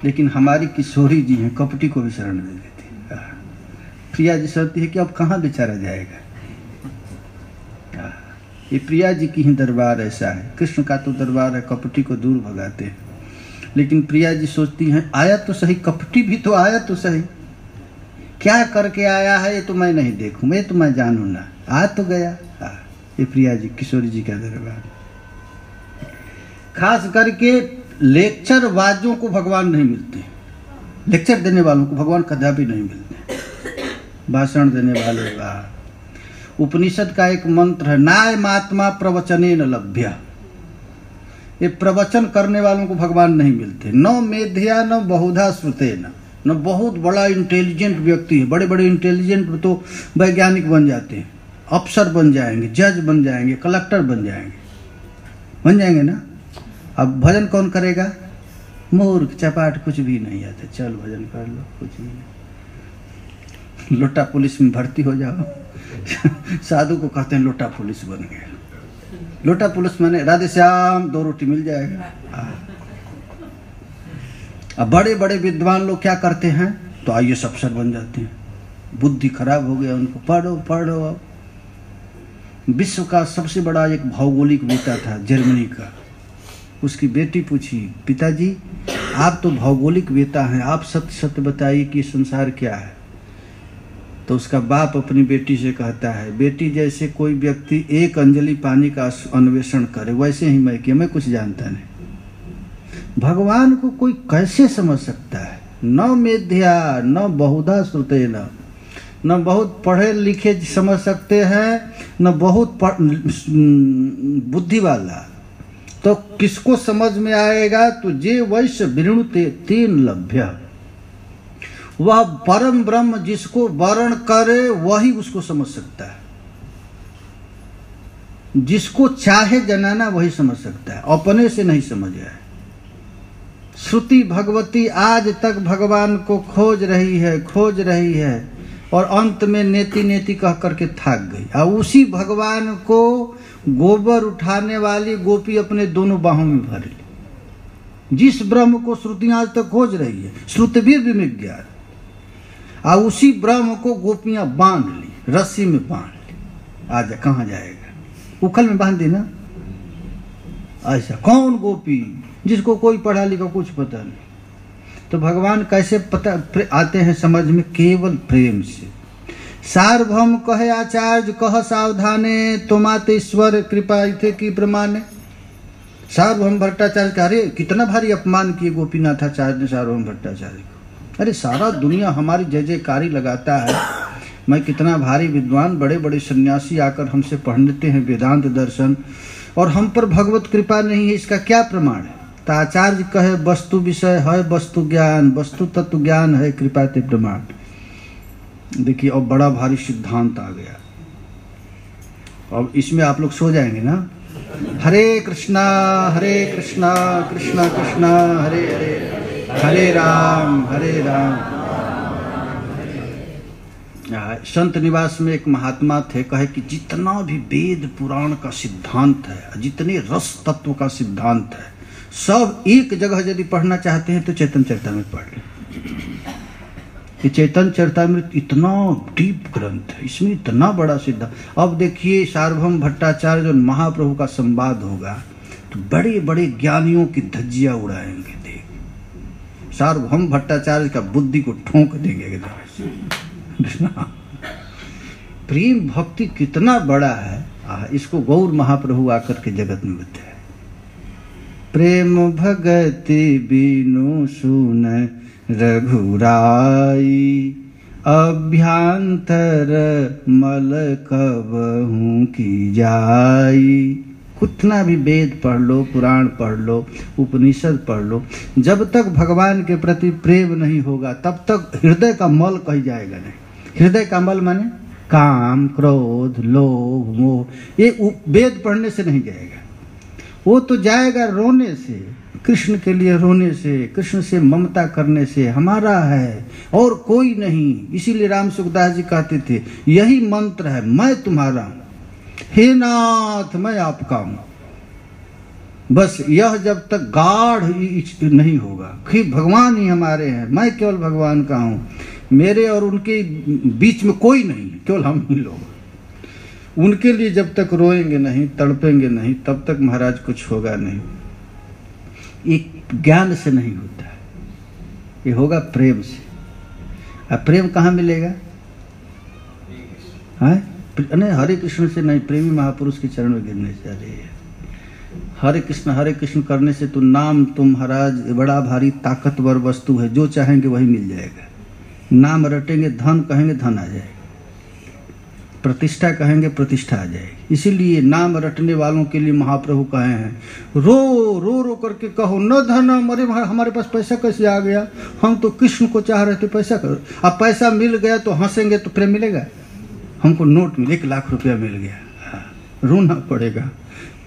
लेकिन हमारी किशोरी जी हैं कपटी को भी शरण दे देती है। प्रिया जी सोचती है कि अब कहाँ बेचारा जाएगा। ये प्रिया जी की ही दरबार ऐसा है। कृष्ण का तो दरबार है, कपटी को दूर भगाते हैं, लेकिन प्रिया जी सोचती हैं आया तो सही, कपटी भी तो आया तो सही, क्या करके आया है ये तो मैं नहीं देखूं, मैं तो मैं जानू ना, आ तो गया। ये प्रिया जी किशोरी जी का दरबार। खास करके लेक्चर वाजों को भगवान नहीं मिलते, लेक्चर देने वालों को भगवान कदापि नहीं मिलते। भाषण देने वाले वाह। उपनिषद का एक मंत्र है, नाय महात्मा प्रवचने न लभ्य। ये प्रवचन करने वालों को भगवान नहीं मिलते। न मेध्या न बहुधा श्रुते न बहुत बड़ा इंटेलिजेंट व्यक्ति है, बड़े बड़े इंटेलिजेंट तो वैज्ञानिक बन जाते हैं, अफसर बन जाएंगे, जज बन जाएंगे, कलेक्टर बन जाएंगे ना। अब भजन कौन करेगा? मूर्ख चपाट, कुछ भी नहीं आता, चल भजन कर लो, कुछ भी नहीं। लोटा पुलिस में भर्ती हो जाओ। साधु को कहते हैं लोटा पुलिस बन गए। लोटा पुलिस माने राधे श्याम 2 रोटी मिल जाएगा। अब बड़े बड़े विद्वान लोग क्या करते हैं? तो आईएएस अफसर बन जाते हैं। बुद्धि खराब हो गया उनको, पढ़ो। विश्व का सबसे बड़ा एक भौगोलिक नेता था जर्मनी का, उसकी बेटी पूछी पिताजी आप तो भौगोलिक वेता हैं, आप सत्य सत्य बताइए कि संसार क्या है। तो उसका बाप अपनी बेटी से कहता है, बेटी जैसे कोई व्यक्ति 1 अंजलि पानी का अन्वेषण करे वैसे ही मैं कुछ जानता नहीं। भगवान को कोई कैसे समझ सकता है? न मेध्या न बहुधा श्रुते न बहुत पढ़े लिखे समझ सकते हैं, न बहुत बुद्धि वाला। तो किसको समझ में आएगा? तो जे वैश्य विणुते तेन लभ्य, वह परम ब्रह्म जिसको वर्ण करे वही उसको समझ सकता है। जिसको चाहे जनाना वही समझ सकता है, अपने से नहीं समझ आए। श्रुति भगवती आज तक भगवान को खोज रही है और अंत में नेति नेति कह करके थक गई। और उसी भगवान को गोबर उठाने वाली गोपी अपने दोनों बाहों में भर ली। जिस ब्रह्म को श्रुतियां आज तक खोज रही है, श्रुतवीर विज्ञान, और उसी ब्रह्म को गोपियां बांध ली, रस्सी में बांध ली। आजा कहाँ जाएगा? उखल में बांध दी ना। ऐसा कौन गोपी जिसको कोई पढ़ा लिखा कुछ पता नहीं? तो भगवान कैसे पता आते हैं समझ में? केवल प्रेम से। सार्वभौम कहे आचार्य कह सावधाने, तुम्हाते ईश्वर कृपा थे की प्रमाणे। सार्वभौम भट्टाचार्य का अरे कितना भारी अपमान किए गोपीनाथाचार्य ने सार्वभौम भट्टाचार्य को। अरे सारा दुनिया हमारी जय जयकारी लगाता है, मैं कितना भारी विद्वान, बड़े बड़े सन्यासी आकर हमसे पढ़ते हैं वेदांत दर्शन, और हम पर भगवत कृपा नहीं है, इसका क्या प्रमाण है? तो आचार्य कहे वस्तु विषय है वस्तु ज्ञान, वस्तु तत्व ज्ञान है कृपा ते प्रमाण। देखिए अब बड़ा भारी सिद्धांत आ गया। अब इसमें आप लोग सो जाएंगे ना। हरे कृष्णा कृष्णा कृष्णा हरे हरे, हरे राम संत निवास में एक महात्मा थे, कहे कि जितना भी वेद पुराण का सिद्धांत है, जितने रस तत्व का सिद्धांत है, सब एक जगह यदि पढ़ना चाहते हैं तो चैतन्य चरितामृत पढ़ लें। ये चैतन्य चरितामृत इतना डीप ग्रंथ है, इसमें इतना बड़ा सिद्धांत। अब देखिए सार्वभौम भट्टाचार्य जो महाप्रभु का संवाद होगा तो बड़े बड़े ज्ञानियों की धज्जियां उड़ाएंगे। देख सार्वभौम भट्टाचार्य का बुद्धि को ठोंक देंगे। प्रेम भक्ति कितना बड़ा है, इसको गौर महाप्रभु आकर के जगत में बताया। प्रेम भगति बिनु सुन रघुराई, अभ्यंतर मल कबहू की जाई। कितना भी वेद पढ़ लो, पुराण पढ़ लो, उपनिषद पढ़ लो, जब तक भगवान के प्रति प्रेम नहीं होगा तब तक हृदय का मल कहीं जाएगा नहीं। हृदय का मल माने काम, क्रोध, लोभ, मोह, ये वेद पढ़ने से नहीं जाएगा। वो तो जाएगा रोने से, कृष्ण के लिए रोने से, कृष्ण से ममता करने से, हमारा है और कोई नहीं। इसीलिए राम सुखदास जी कहते थे यही मंत्र है, मैं तुम्हारा हूं, हे नाथ मैं आपका हूं। बस यह जब तक गाढ़ नहीं होगा कि भगवान ही हमारे हैं, मैं केवल भगवान का हूं, मेरे और उनके बीच में कोई नहीं, केवल हम ही लोग। उनके लिए जब तक रोएंगे नहीं, तड़पेंगे नहीं, तब तक महाराज कुछ होगा नहीं। एक ज्ञान से नहीं होता है, ये होगा प्रेम से। अब प्रेम कहाँ मिलेगा? नहीं, हरे कृष्ण से नहीं, प्रेमी महापुरुष के चरण में गिरने से। अरे हरे कृष्ण करने से तो नाम तुम महाराज बड़ा भारी ताकतवर वस्तु है, जो चाहेंगे वही मिल जाएगा। नाम रटेंगे, धन कहेंगे धन आ जाएगा, प्रतिष्ठा कहेंगे प्रतिष्ठा आ जाएगी। इसीलिए नाम रटने वालों के लिए महाप्रभु कहे हैं, रो रो रो करके कहो न धनम। अरे हमारे पास पैसा कैसे आ गया, हम तो कृष्ण को चाह रहे थे, पैसा करो। अब पैसा मिल गया तो हंसेंगे तो प्रेम मिलेगा? हमको नोट में 1 लाख रुपया मिल गया, रोना पड़ेगा।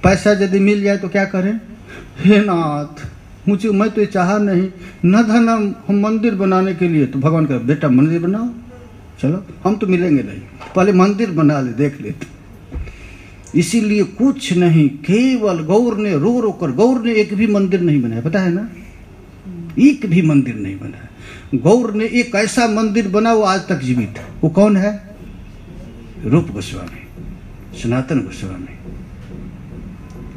पैसा यदि मिल जाए तो क्या करें? हे नाथ मैं तो ये चाहा नहीं, न धनम, हम मंदिर बनाने के लिए। तो भगवान का बेटा मंदिर बनाओ, चलो हम तो मिलेंगे नहीं, पहले मंदिर बना ले, देख लेते। इसीलिए कुछ नहीं, केवल गौर ने रो रो कर, गौर ने एक भी मंदिर नहीं बनाया, पता है ना, एक भी मंदिर नहीं बनाया। गौर ने एक ऐसा मंदिर बना वो आज तक जीवित है। वो कौन है? रूप गोस्वामी, सनातन गोस्वामी।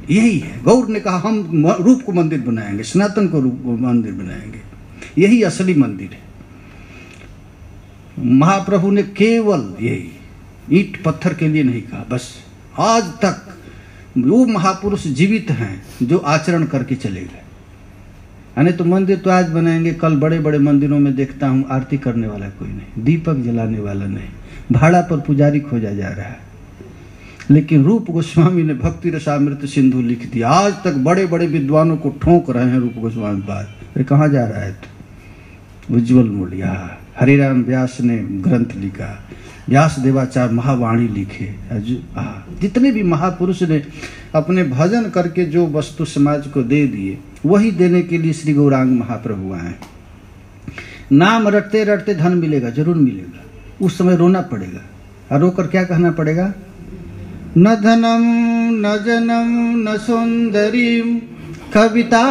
यही है, गौर ने कहा हम रूप को मंदिर बनाएंगे, सनातन को रूप को मंदिर बनाएंगे, यही असली मंदिर है। महाप्रभु ने केवल यही ईंट पत्थर के लिए नहीं कहा, बस आज तक वो महापुरुष जीवित हैं जो आचरण करके चले गए। यानी तो मंदिर तो आज बनाएंगे, कल बड़े बड़े मंदिरों में देखता हूँ आरती करने वाला कोई नहीं, दीपक जलाने वाला नहीं, भाड़ा पर पुजारी खोजा जा रहा है। लेकिन रूप गोस्वामी ने भक्ति रसामृत सिंधु लिख दिया, आज तक बड़े बड़े विद्वानों को ठोक रहे हैं रूप गोस्वामी पाद। अरे कहाँ जा रहा है तो? उज्ज्वल मूल्य। हरिराम व्यास ने ग्रंथ लिखा, व्यास देवाचार्य महावाणी लिखे, जितने भी महापुरुष ने अपने भजन करके जो वस्तु समाज को दे दिए, वही देने के लिए श्री गौरांग महाप्रभु आए। नाम रटते रटते धन मिलेगा, जरूर मिलेगा, उस समय रोना पड़ेगा, और रोकर क्या कहना पड़ेगा? न धनम न जनम न सुंदरीम कविता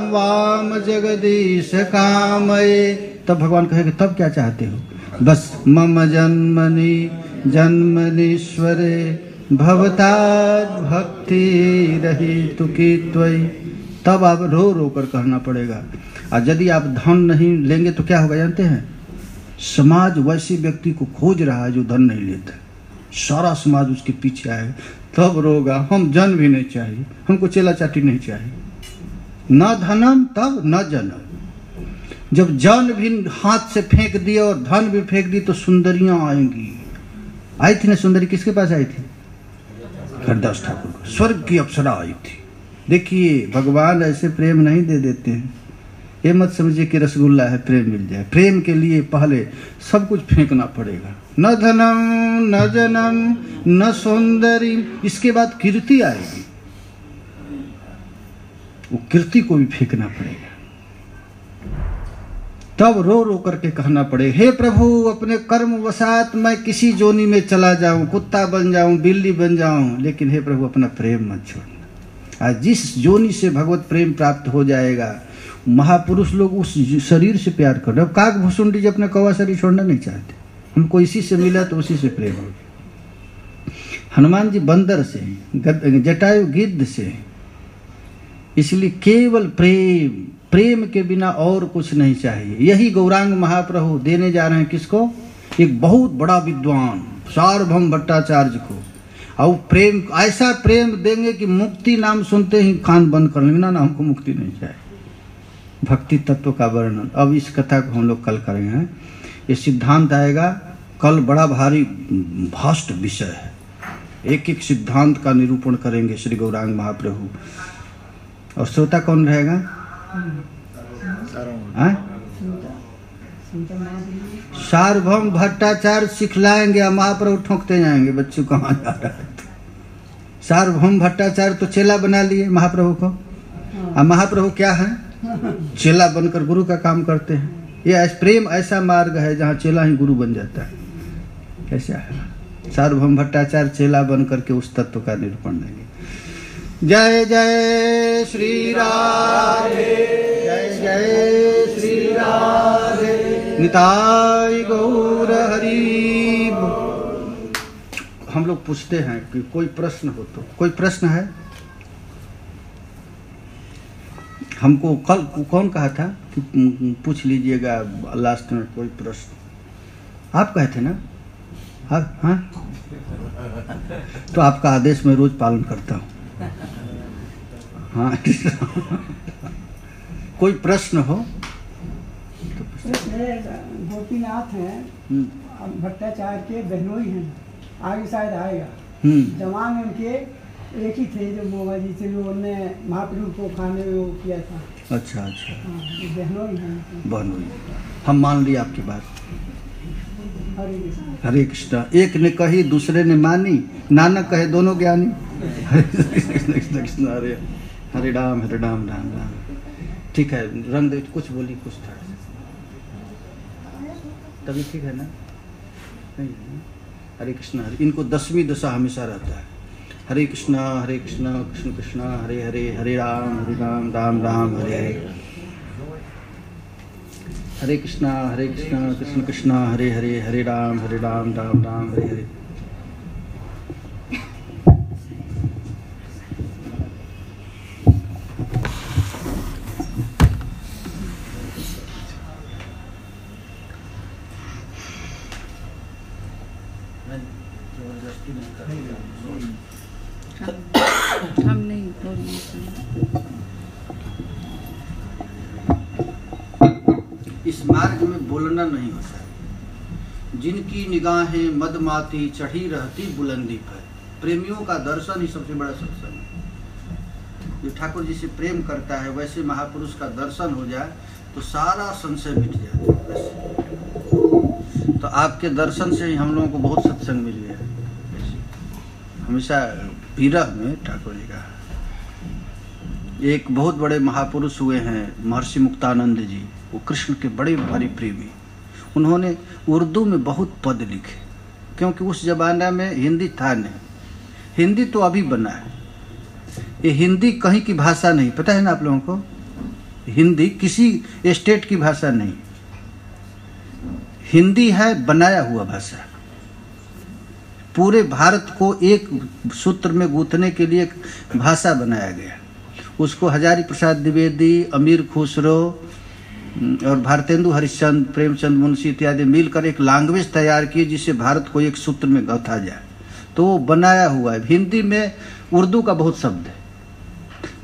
वाम जगदीश कामये। तब भगवान कहेगा तब क्या चाहते हो? बस मम जन्मनि जन्मनीश्वरे भवताद भक्ति रही तुकी त्वयि। तब आप रो रो कर कहना पड़ेगा। और यदि आप धन नहीं लेंगे तो क्या होगा जानते हैं? समाज वैसे व्यक्ति को खोज रहा है जो धन नहीं लेता, सारा समाज उसके पीछे आएगा, तब रोगा हम जन भी नहीं चाहिए, हमको चेला चाटी नहीं चाहिए। न धनम तब न जनम। जब जन भी हाथ से फेंक दिया और धन भी फेंक दी तो सुंदरियां आएंगी। आई थी ना सुंदरी, किसके पास आई थी? हरदास ठाकुर को, स्वर्ग की अप्सरा आई थी। देखिए भगवान ऐसे प्रेम नहीं दे देते हैं, ये मत समझिए कि रसगुल्ला है प्रेम मिल जाए। प्रेम के लिए पहले सब कुछ फेंकना पड़ेगा। न धनम न जनम न सौंदर्य, इसके बाद कीर्ति आएगी, वो कीर्ति को भी फेंकना पड़ेगा। तब रो रो करके कहना पड़ेगा, हे प्रभु अपने कर्म वसात मैं किसी जोनी में चला जाऊं, कुत्ता बन जाऊं, बिल्ली बन जाऊं, लेकिन हे प्रभु अपना प्रेम मत छोड़ना। आज जिस जोनी से भगवत प्रेम प्राप्त हो जाएगा, महापुरुष लोग उस शरीर से प्यार कर रहे। अब काक भुसुंडी जी अपना कौवा शरीर छोड़ना नहीं चाहते, हमको इसी से मिला तो उसी से प्रेम हो। हनुमान जी बंदर से, जटायु गिद्ध से, इसलिए केवल प्रेम, प्रेम के बिना और कुछ नहीं चाहिए। यही गौरांग महाप्रभु देने जा रहे हैं किसको? एक बहुत बड़ा विद्वान सार्वभौम भट्टाचार्य को। और प्रेम, ऐसा प्रेम देंगे कि मुक्ति नाम सुनते ही कान बंद कर लेंगे, ना हमको मुक्ति नहीं चाहिए। भक्ति तत्व का वर्णन अब इस कथा को हम लोग कल करेंगे। ये सिद्धांत आएगा कल, बड़ा भारी भास्ट विषय है। एक एक सिद्धांत का निरूपण करेंगे श्री गौरांग महाप्रभु। और श्रोता कौन रहेगा? सार्वभौम भट्टाचार्य सिखलाएंगे, महाप्रभु ठोकते जाएंगे बच्चों कहाँ जा रहा है। सार्वभौम भट्टाचार्य तो चेला बना लिए महाप्रभु को, और महाप्रभु क्या है? चेला बनकर गुरु का काम करते हैं। ये प्रेम ऐसा मार्ग है जहाँ चेला ही गुरु बन जाता है। कैसा है? सार्वभौम भट्टाचार्य चेला बन करके उस तत्व का निरूपण देंगे। जय जय श्री राधे, जय जय श्री राधे, निताई गौर हरि। हम लोग पूछते हैं कि कोई प्रश्न हो तो, कोई प्रश्न है? हमको कल कौन कहा था कि पूछ लीजिएगा लास्ट में कोई प्रश्न? आप कहे थे ना? हाँ, तो आपका आदेश मैं रोज पालन करता हूँ। हाँ कोई प्रश्न हो तो? गोपीनाथ हैं, भट्टाचार्य के बहनोई हैं, आगे शायद आएगा। जवान उनके एक ही थे जो मोमा जी थे, जो उन्होंने महाप्रभु को खाने में वो किया था। अच्छा अच्छा, बहनोई हैं। बहनोई, हम मान लिया आपकी बात। हरे कृष्णा। एक ने कही दूसरे ने मानी, नानक कहे दोनों ज्ञानी। हरे कृष्ण कृष्ण कृष्ण हरे हरे राम राम राम। ठीक है, रंग दे, कुछ बोली कुछ था तभी ठीक है ना? नहीं, हरे कृष्णा। इनको 10वीं दशा हमेशा रहता है। हरे कृष्णा कृष्ण कृष्ण हरे हरे, हरे राम राम राम हरे हरे। हरे कृष्णा कृष्ण कृष्ण हरे हरे, हरे राम राम राम हरे हरे। हम नहीं बोलते। इस मार्ग में बोलना नहीं होता। जिनकी निगाहें मदमाती चढ़ी रहती बुलंदी पर, प्रेमियों का दर्शन ही सबसे बड़ा सत्संग है। जो ठाकुर जी से प्रेम करता है, वैसे महापुरुष का दर्शन हो जाए तो सारा संशय मिट जाता है। तो आपके दर्शन से ही हम लोगों को बहुत सत्संग मिल गया। हमेशा विरह में ठाकुर जी का एक बहुत बड़े महापुरुष हुए हैं महर्षि मुक्तानंद जी, वो कृष्ण के बड़े भारी प्रेमी। उन्होंने उर्दू में बहुत पद लिखे, क्योंकि उस जमाना में हिंदी था नहीं। हिंदी तो अभी बना है, ये हिंदी कहीं की भाषा नहीं, पता है ना आप लोगों को? हिंदी किसी स्टेट की भाषा नहीं, हिंदी है बनाया हुआ भाषा। पूरे भारत को एक सूत्र में गूंथने के लिए एक भाषा बनाया गया। उसको हजारी प्रसाद द्विवेदी, अमीर खुसरो और भारतेंदु हरिश्चंद्र, प्रेमचंद मुंशी इत्यादि मिलकर एक लैंग्वेज तैयार की, जिससे भारत को एक सूत्र में गौथा जाए। तो वो बनाया हुआ है। हिंदी में उर्दू का बहुत शब्द है।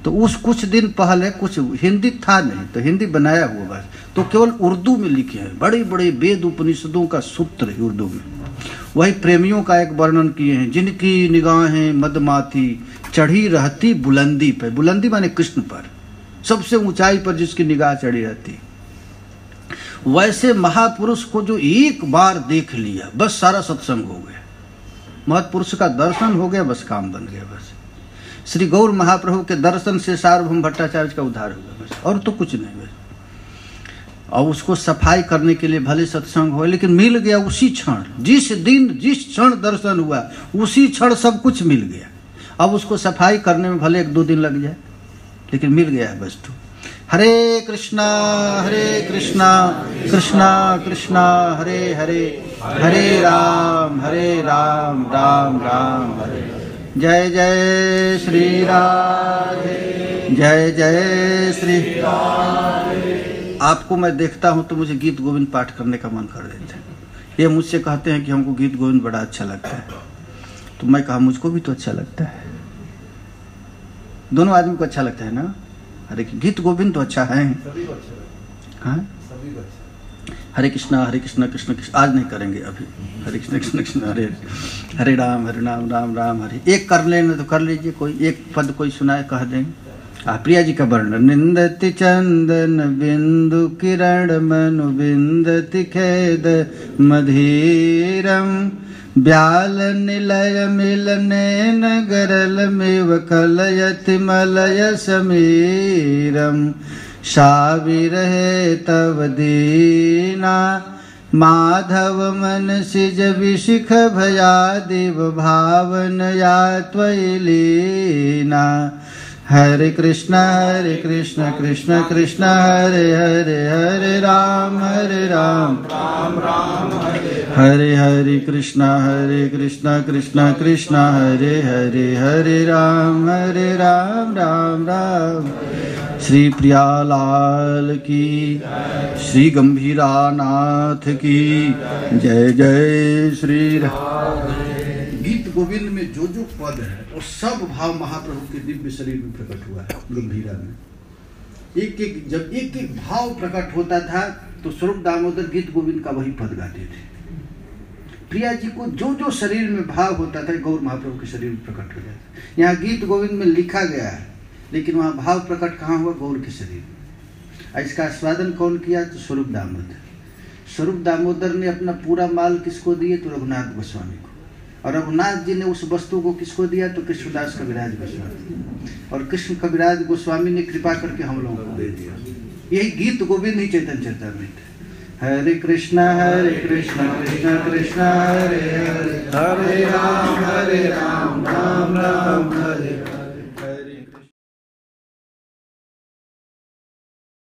तो उस कुछ दिन पहले कुछ हिंदी था नहीं, तो हिंदी बनाया हुआ भाषा, तो केवल उर्दू में लिखे हैं। बड़े बड़े वेद उपनिषदों का सूत्र है उर्दू में। वही प्रेमियों का एक वर्णन किए हैं। जिनकी निगाहें मदमाती चढ़ी रहती बुलंदी पर, बुलंदी माने कृष्ण पर, सबसे ऊंचाई पर जिसकी निगाह चढ़ी रहती। वैसे महापुरुष को जो एक बार देख लिया बस सारा सत्संग हो गया, महत्पुरुष का दर्शन हो गया, बस काम बन गया। बस श्री गौर महाप्रभु के दर्शन से सार्वभौम भट्टाचार्य का उद्धार हुआ, बस और तो कुछ नहीं। बस और उसको सफाई करने के लिए भले सत्संग हो, लेकिन मिल गया उसी क्षण, जिस दिन जिस क्षण दर्शन हुआ उसी क्षण सब कुछ मिल गया। अब उसको सफाई करने में भले 1-2 दिन लग जाए, लेकिन मिल गया है वस्तु। हरे कृष्णा कृष्णा कृष्णा हरे हरे, हरे राम राम राम हरे। जय जय श्री राधे, जय जय श्री राधे। आपको मैं देखता हूँ तो मुझे गीत गोविंद पाठ करने का मन कर देता है। ये मुझसे कहते हैं कि हमको गीत गोविंद बड़ा अच्छा लगता है, तो मैं कहा मुझको भी तो अच्छा लगता है, दोनों आदमी को अच्छा लगता है ना। अरे गीत गोविंद तो अच्छा है, हाँ। हरे कृष्णा कृष्ण कृष्ण, आज नहीं करेंगे अभी। हरे कृष्ण कृष्ण कृष्ण हरे हरे, हरे राम राम राम हरे। एक कर लेना तो कर लीजिए, कोई एक पद कोई सुनाए कह देंगे। प्रिया जी का वर्णन। निंदति चंदन बिंदु किरण मनु बिंदति खेद मधीरम, ब्याल निलय मिलने नगरल मिव कलयति मलय समीरम, साविरहे तव दीना माधव मन सिज विशिख भयादिव भावन या त्वयि लीना। हरे कृष्ण कृष्ण कृष्ण हरे हरे, हरे राम राम राम हरे हरे, कृष्ण कृष्ण कृष्ण हरे हरे, हरे राम राम राम। श्री प्रियालाल की, श्री गंभीरानाथ की जय जय श्री राम। गीत गोविंद में जो जो पद है वो सब भाव महाप्रभु के दिव्य शरीर में प्रकट हुआ है। गंभीरा में जब एक एक भाव प्रकट होता था तो स्वरूप दामोदर गीत गोविंद का वही पद गाते थे। प्रिया जी को जो जो शरीर में भाव होता था गौर महाप्रभु के शरीर में प्रकट हो जाता। यहाँ गीत गोविंद में लिखा गया है, लेकिन वहाँ भाव प्रकट कहाँ हुआ? गौर के शरीर में। इसका आस्वादन कौन किया? तो स्वरूप दामोदर। स्वरूप दामोदर ने अपना पूरा माल किसको दिए? तो रघुनाथ गोस्वामी को। और रघुनाथ जी ने उस वस्तु को किसको दिया? तो कृष्णदास कविराज गोस्वामी। और कृष्ण कविराज गोस्वामी ने कृपा करके हम लोगों को दे दिया। यही गीत गोविंद ही चैतन्य चरितामृत है। हरे कृष्ण कृष्ण कृष्ण हरे हरे, हरे राम राम राम हरे